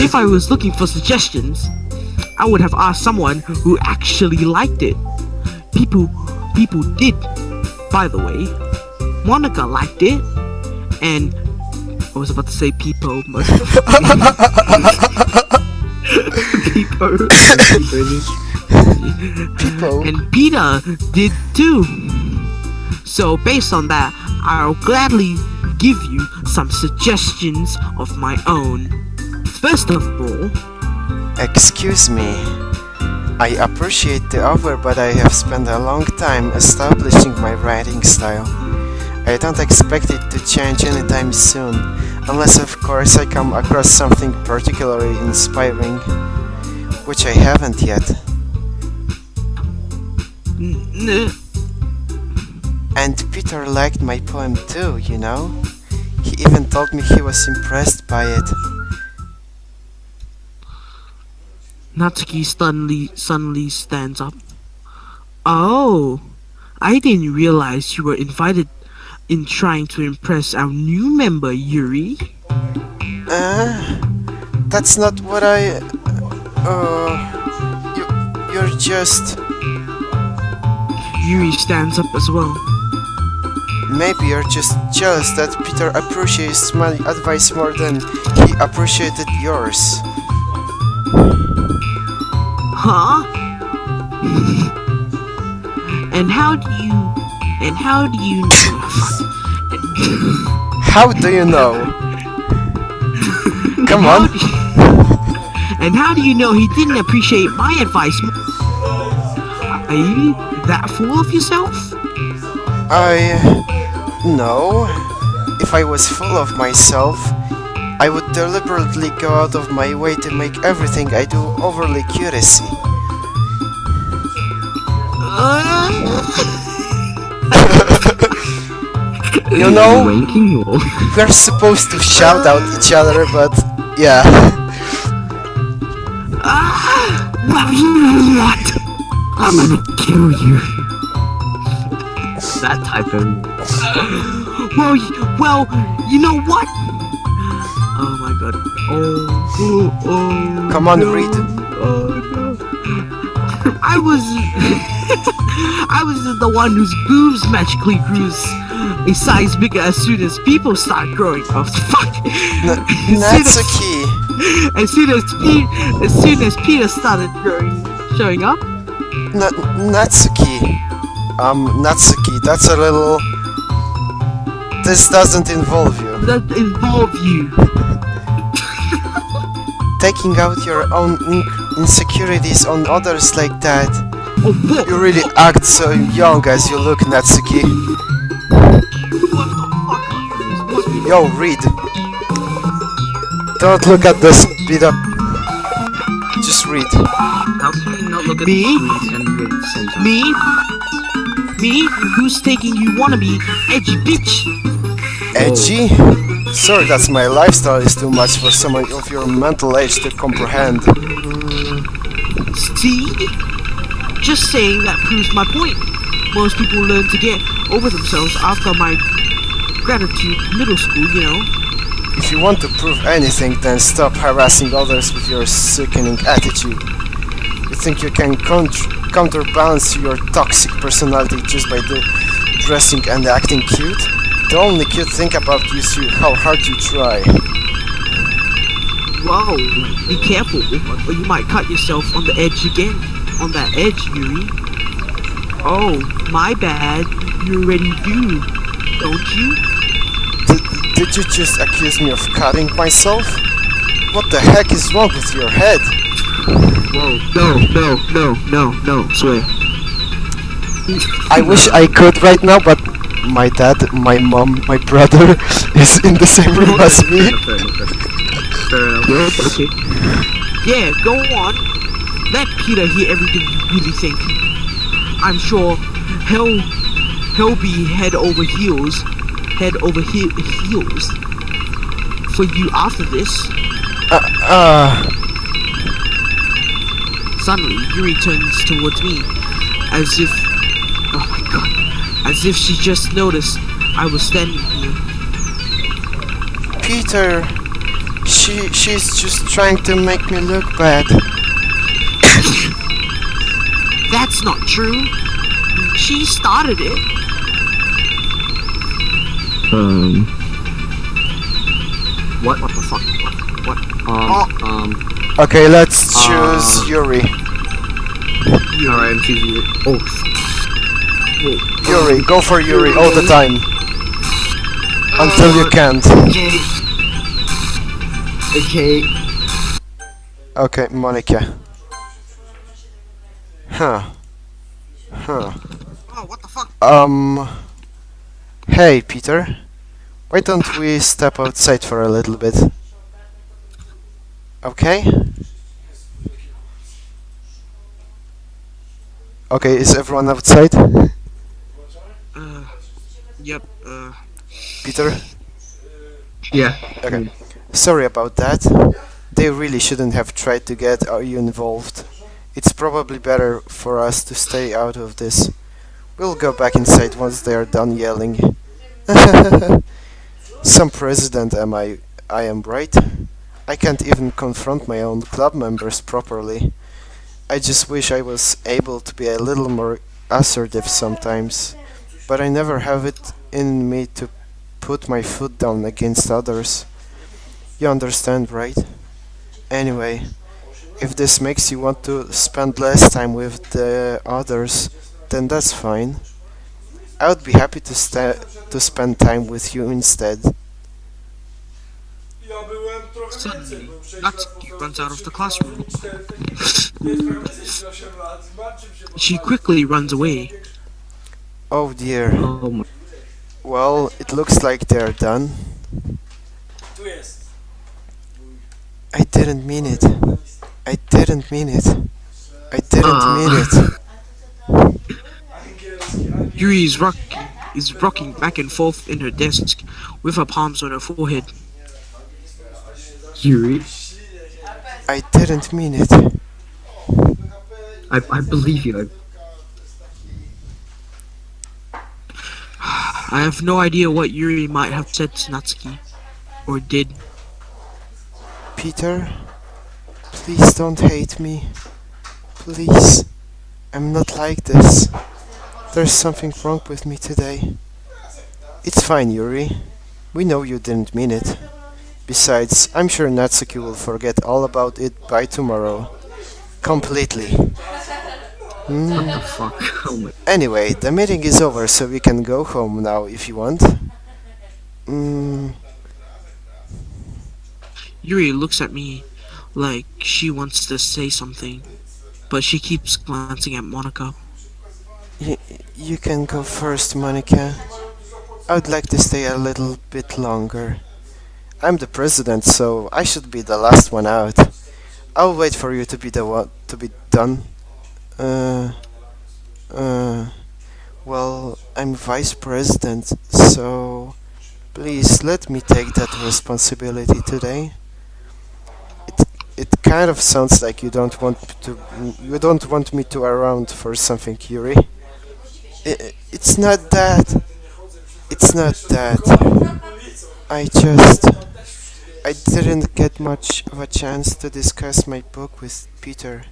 If I was looking for suggestions, I would have asked someone who actually liked it. People did, by the way. Monica liked it, and I was about to say people, but people. And Peter did too. So based on that, I'll gladly give you some suggestions of my own. First of all, Excuse me. I appreciate the offer, but I have spent a long time establishing my writing style. I don't expect it to change anytime soon, unless of course I come across something particularly inspiring, which I haven't yet. And Peter liked my poem too, you know? He even told me he was impressed by it. Natsuki suddenly stands up. Oh, I didn't realize you were invited in trying to impress our new member, Yuri. That's not what I... You're just... Yuri stands up as well. Maybe you're just jealous that Peter appreciates my advice more than he appreciated yours. Huh? And how do you know? How do you know? Come on. And how do you know he didn't appreciate my advice? Are you that full of yourself? No. If I was full of myself, I would deliberately go out of my way to make everything I do overly cutesy. You know, we're supposed to shout out each other, but yeah. What? I'm gonna kill you. That type of... Well, you know what? Oh my god. Oh. Come on, no. read. Oh no. I was I was the one whose boobs magically grew a size bigger as soon as people start growing. Oh fuck! Natsuki! As soon as Peter started showing up. Natsuki. Natsuki, that's a little... This doesn't involve you. That involve you. Taking out your own insecurities on others like that. Oh, what? You really act so young as you look, Natsuki. What the fuck? Yo, read. Don't look at this beat up. Just read. How can you not look at Me? the screen and read at the same time? Me? Who's taking you wannabe edgy bitch? Edgy? Sorry, that's my lifestyle is too much for someone of your mental age to comprehend. See? Just saying that proves my point. Most people learn to get over themselves after my gratitude middle school, you know. If you want to prove anything, then stop harassing others with your sickening attitude. You think you can counterbalance your toxic personality just by dressing and acting cute? The only cute thing about you is how hard you try. Whoa, be careful, or you might cut yourself on the edge again. On that edge, Yuri. Oh, my bad. You already do, don't you? Did you just accuse me of cutting myself? What the heck is wrong with your head? Whoa, no, swear. I wish I could right now, but my dad, my mom, my brother is in the same room as me. Fair enough. Yeah, okay. Yeah, go on. Let Peter hear everything you really think. I'm sure he'll be head over heels for you after this. Suddenly, Yuri turns towards me, as if, oh my god, as if she just noticed I was standing here. Peter, she's just trying to make me look bad. That's not true. She started it. What? What the fuck? What? Okay, let's choose Yuri. Alright, I'm choosing you. Oh. Yuri, go for Yuri all the time. Until you can't. Okay. Okay, Monica. Huh. Oh, what the fuck? Hey, Peter. Why don't we step outside for a little bit? Okay? Okay, is everyone outside? Yep, Peter? Yeah. Okay. Sorry about that. They really shouldn't have tried to get you involved. It's probably better for us to stay out of this. We'll go back inside once they are done yelling. Some president I am, right? I can't even confront my own club members properly. I just wish I was able to be a little more assertive sometimes, but I never have it in me to put my foot down against others. You understand, right? Anyway, if this makes you want to spend less time with the others, then that's fine. I would be happy to spend time with you instead. suddenly, Natsuki runs out of the classroom. She quickly runs away. Oh dear. Oh my. Well, it looks like they're done. I didn't mean it. I didn't mean it. I didn't mean it. Yuri is rocking back and forth in her desk with her palms on her forehead. Yuri, I didn't mean it. I believe you. I have no idea what Yuri might have said to Natsuki, or did. Peter, please don't hate me. Please. I'm not like this. There's something wrong with me today. It's fine, Yuri. We know you didn't mean it. Besides, I'm sure Natsuki will forget all about it by tomorrow. Completely. What the fuck? Oh my. Anyway, the meeting is over, so we can go home now if you want. Yuri looks at me like she wants to say something, but she keeps glancing at Monica. You can go first, Monica. I would like to stay a little bit longer. I'm the president, so I should be the last one out. I'll wait for you to be the one to be done. Well, I'm vice president, so please let me take that responsibility today. It kind of sounds like you don't want me to around for something, Yuri. It's not that. It's not that. I didn't get much of a chance to discuss my book with Peter.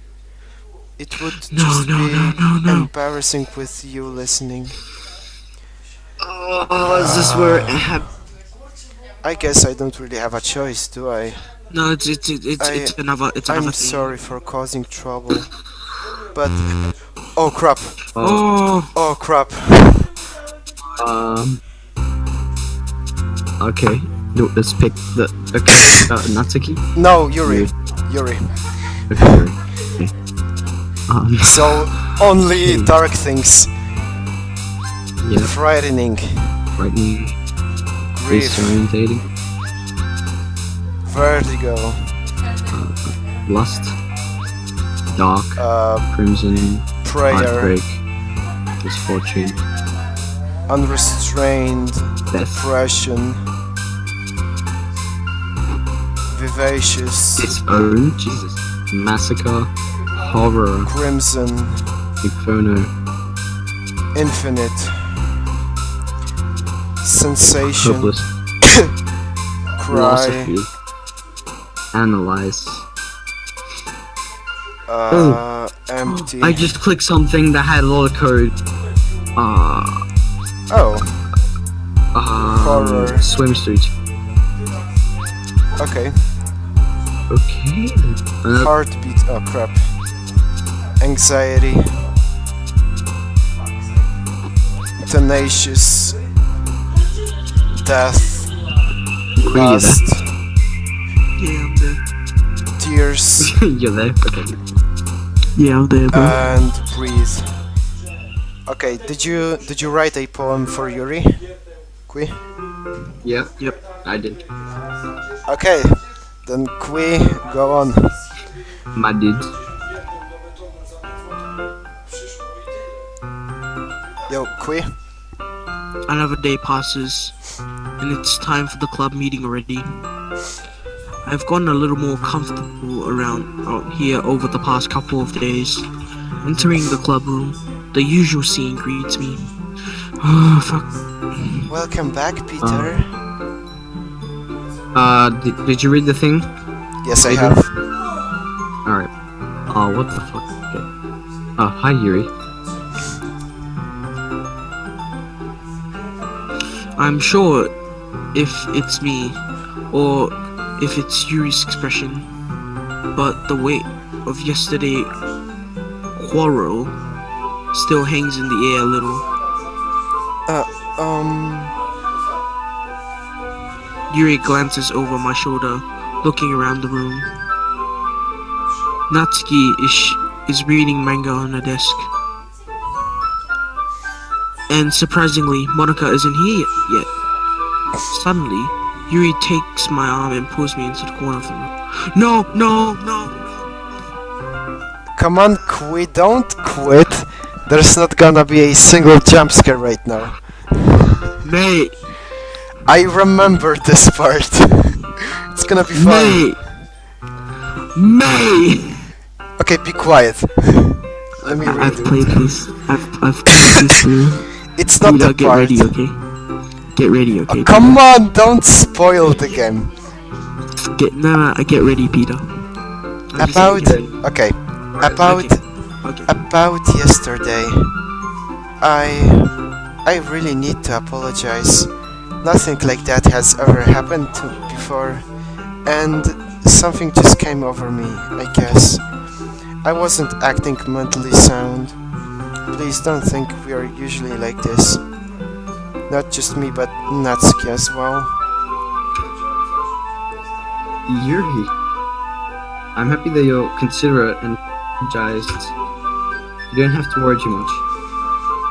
It would just be embarrassing with you listening. Oh, is this where it I guess I don't really have a choice, do I? No, it's another I'm thing. sorry for causing trouble, but oh crap! Oh, Oh crap! Okay. No, let's pick the. Okay. Natsuki? No, Yuri. Yuri. Okay. Okay. So only dark things. Yeah. Frightening. Frightening. Grief. Disorientating. Vertigo. Lust. Dark. Crimson. Prayer. Heartbreak. Misfortune. Unrestrained. Death. Depression. Vivacious. Disown. Jesus. Massacre. Horror. Crimson. Inferno. Infinite. Sensation. Hopeless. Cry. Philosophy. Analyze. Empty. I just clicked something that had a lot of code. Oh, Horror. Swimsuit. okay. Okay. Heartbeat. Oh crap. Anxiety. Tenacious. Death. Lust. yeah, I'm there. Tears. You're there? Okay. Yeah, I'm there, bro. And breathe. Okay, did you write a poem for Yuri? Kui? Yeah. Yep. I did. Okay, then Kui, go on. My did. Yo, Kui. Another day passes, and it's time for the club meeting already. I've gotten a little more comfortable around out here over the past couple of days. Entering the club room, the usual scene greets me. Oh, fuck. Welcome back, Peter. Did you read the thing? Yes, I Peter? have. Alright. Oh, what the fuck? Okay. Oh, hi, Yuri. I'm sure if it's me, or if it's Yuri's expression, but the weight of yesterday quarrel still hangs in the air a little. Yuri glances over my shoulder, looking around the room. Natsuki is reading manga on her desk. And surprisingly, Monica isn't here yet. Suddenly, Yuri takes my arm and pulls me into the corner of the room. No, no, no, no. Come on, Kui, don't quit. There's not gonna be a single jump scare right now. Mate, I remember this part. It's gonna be fun. Mate. Okay, be quiet. Let me read I've it. played this. I've played this through. It's not Peter, the get part. ready, okay? Get ready, okay? Oh, come on, don't spoil the game. Get ready, Peter. I'm just About getting ready. okay, Alright, about okay. Okay. About yesterday, I really need to apologize. Nothing like that has ever happened to before, and something just came over me, I guess. I wasn't acting mentally sound. Please don't think we are usually like this. Not just me, but Natsuki as well. Yuri, I'm happy that you're considerate and apologized. You don't have to worry too much.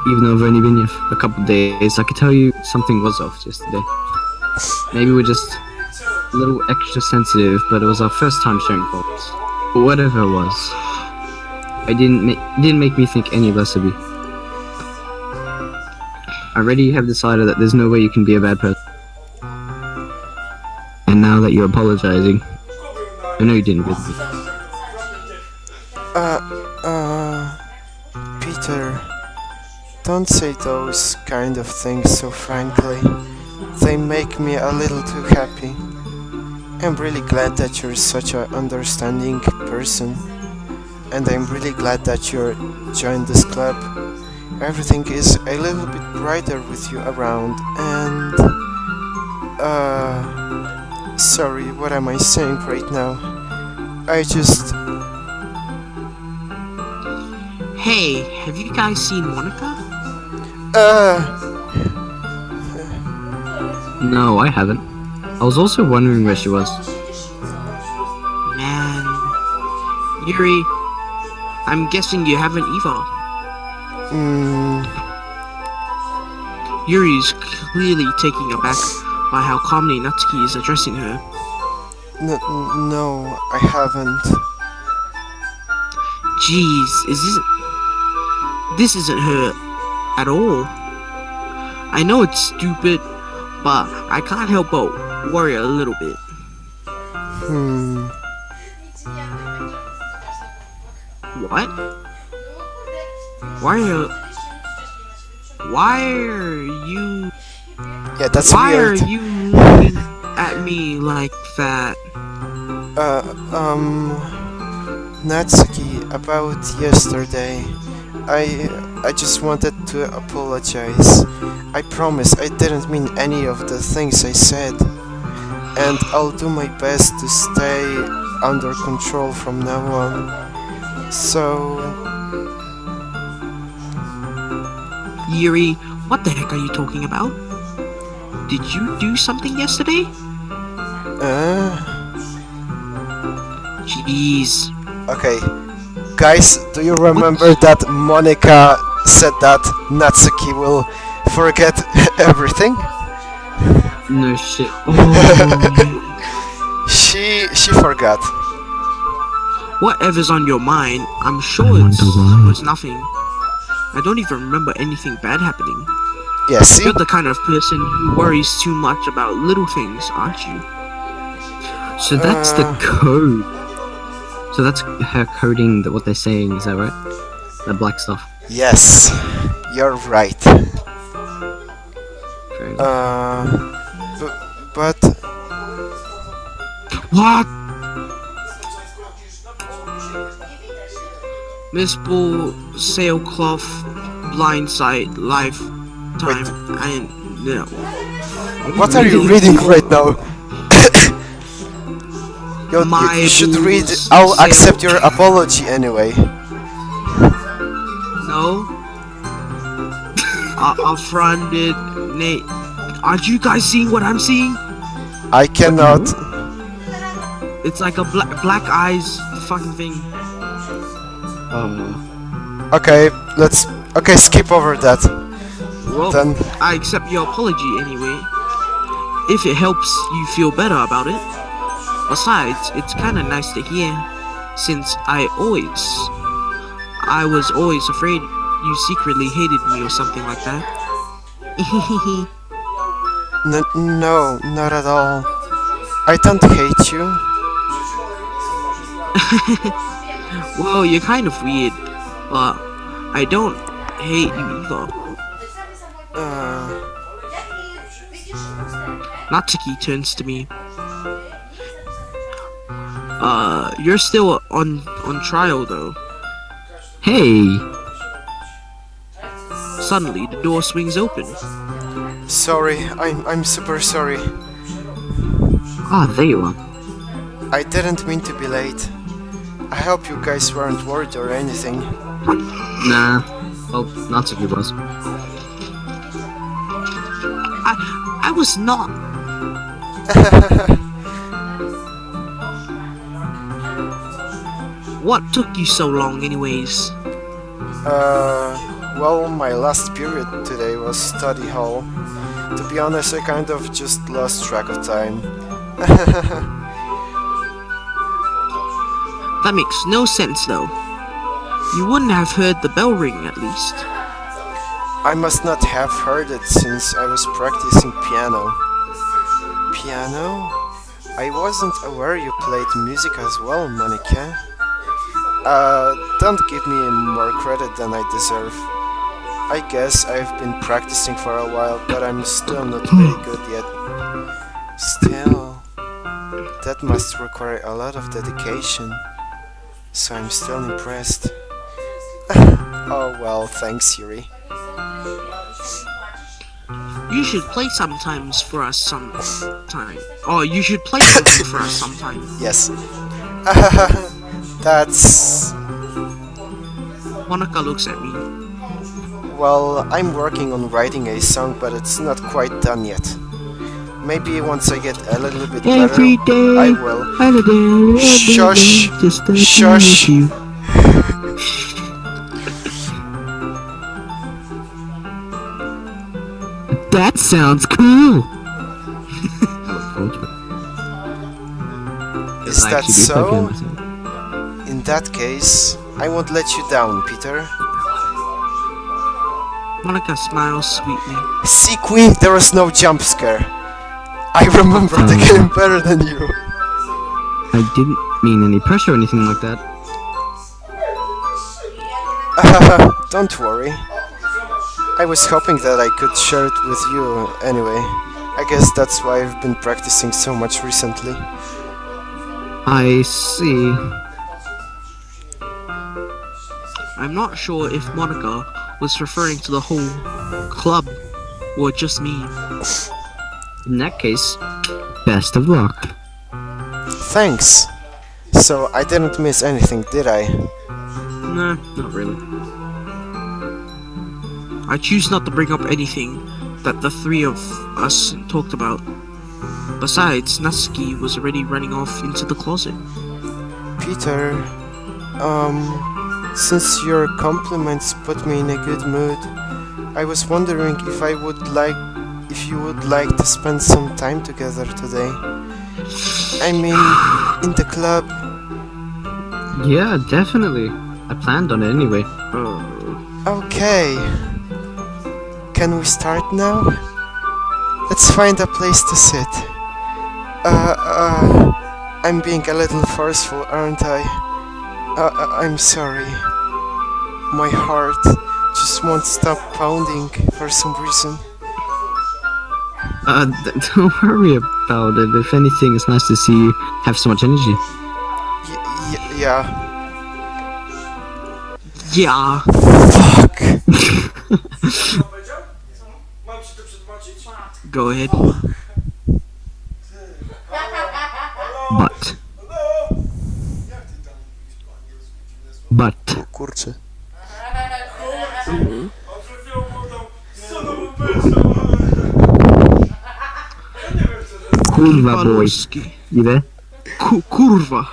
Even though I've only been here for a couple of days, I could tell you something was off yesterday. Maybe we're just a little extra sensitive, but it was our first time sharing problems. But whatever it was, it didn't make me think any less of you. I already have decided that there's no way you can be a bad person. And now that you're apologizing, I know you didn't with me. Peter, don't say those kind of things so frankly. They make me a little too happy. I'm really glad that you're such an understanding person. And I'm really glad that you joined this club. Everything is a little bit brighter with you around, and sorry, what am I saying right now? I just... Hey, have you guys seen Monica? No, I haven't. I was also wondering where she was. Man, Yuri, I'm guessing you haven't either. Yuri's clearly taken aback by how calmly Natsuki is addressing her. No, I haven't. Jeez, this isn't her at all. I know it's stupid, but I can't help but worry a little bit. What? Why are you... Yeah, that's Why weird. are you looking at me like that? Natsuki, about yesterday, I just wanted to apologize. I promise I didn't mean any of the things I said, and I'll do my best to stay under control from now on. So... Yuri, what the heck are you talking about? Did you do something yesterday? Jeez. Okay, guys, do you remember that Monica said that Natsuki will forget everything? No shit. She forgot. Whatever's on your mind, I'm sure I wonder why. it's nothing. I don't even remember anything bad happening. Yeah, see? You're the kind of person who worries too much about little things, aren't you? So that's the code. So that's her coding what they're saying, is that right? The black stuff. Yes, you're right. Fair enough. But What? Miss Bull, sailcloth, blindside, lifetime, and no. what are you reading right now? You should read. I'll accept your apology anyway. No. Affronted Nate. Aren't you guys seeing what I'm seeing? I cannot. It's like a black eyes fucking thing. Okay, okay, skip over that. Well, Then I accept your apology anyway. If it helps you feel better about it. Besides, it's kinda nice to hear, since I was always afraid you secretly hated me or something like that. no, not at all. I don't hate you. Well, you're kind of weird, but I don't hate you either. Natsuki turns to me. You're still on trial though. Hey! Suddenly, the door swings open. Sorry, I'm super sorry. Ah, there you are. I didn't mean to be late. I hope you guys weren't worried or anything. Nah. Well, Natsuki was. I was not. What took you so long, anyways? Well, my last period today was study hall. To be honest, I kind of just lost track of time. That makes no sense, though. You wouldn't have heard the bell ring, at least. I must not have heard it since I was practicing piano. Piano? I wasn't aware you played music as well, Monica. Don't give me more credit than I deserve. I guess I've been practicing for a while, but I'm still not very good yet. Still, that must require a lot of dedication. So I'm still impressed. Oh well, thanks, Yuri. You should play sometimes for us sometime. Oh, you should play something for us sometime. Yes. That's... Monica looks at me. Well, I'm working on writing a song, but it's not quite done yet. Maybe once I get a little bit better, Every day, I will. every day, Shush! just to Shush! you. That sounds cool! Is that so? In that case, I won't let you down, Peter. Monica smiles sweetly. See, Queen, there was no jump scare. I remember the game better than you. I didn't mean any pressure or anything like that. Don't worry. I was hoping that I could share it with you anyway. I guess that's why I've been practicing so much recently. I see. I'm not sure if Monica was referring to the whole club or just me. In that case, best of luck. Thanks. So I didn't miss anything, did I? Nah, not really. I choose not to bring up anything that the three of us talked about. Besides, Natsuki was already running off into the closet. Peter, since your compliments put me in a good mood, I was wondering if you would like to spend some time together today. I mean, in the club. Yeah, definitely. I planned on it anyway. Okay. Can we start now? Let's find a place to sit. I'm being a little forceful, aren't I? I'm sorry. My heart just won't stop pounding for some reason. Don't worry about it. If anything, it's nice to see you have so much energy. Yeah. Yeah. Fuck. Go ahead. But. Kurczę. Kurwa boy. You there? Kurwa.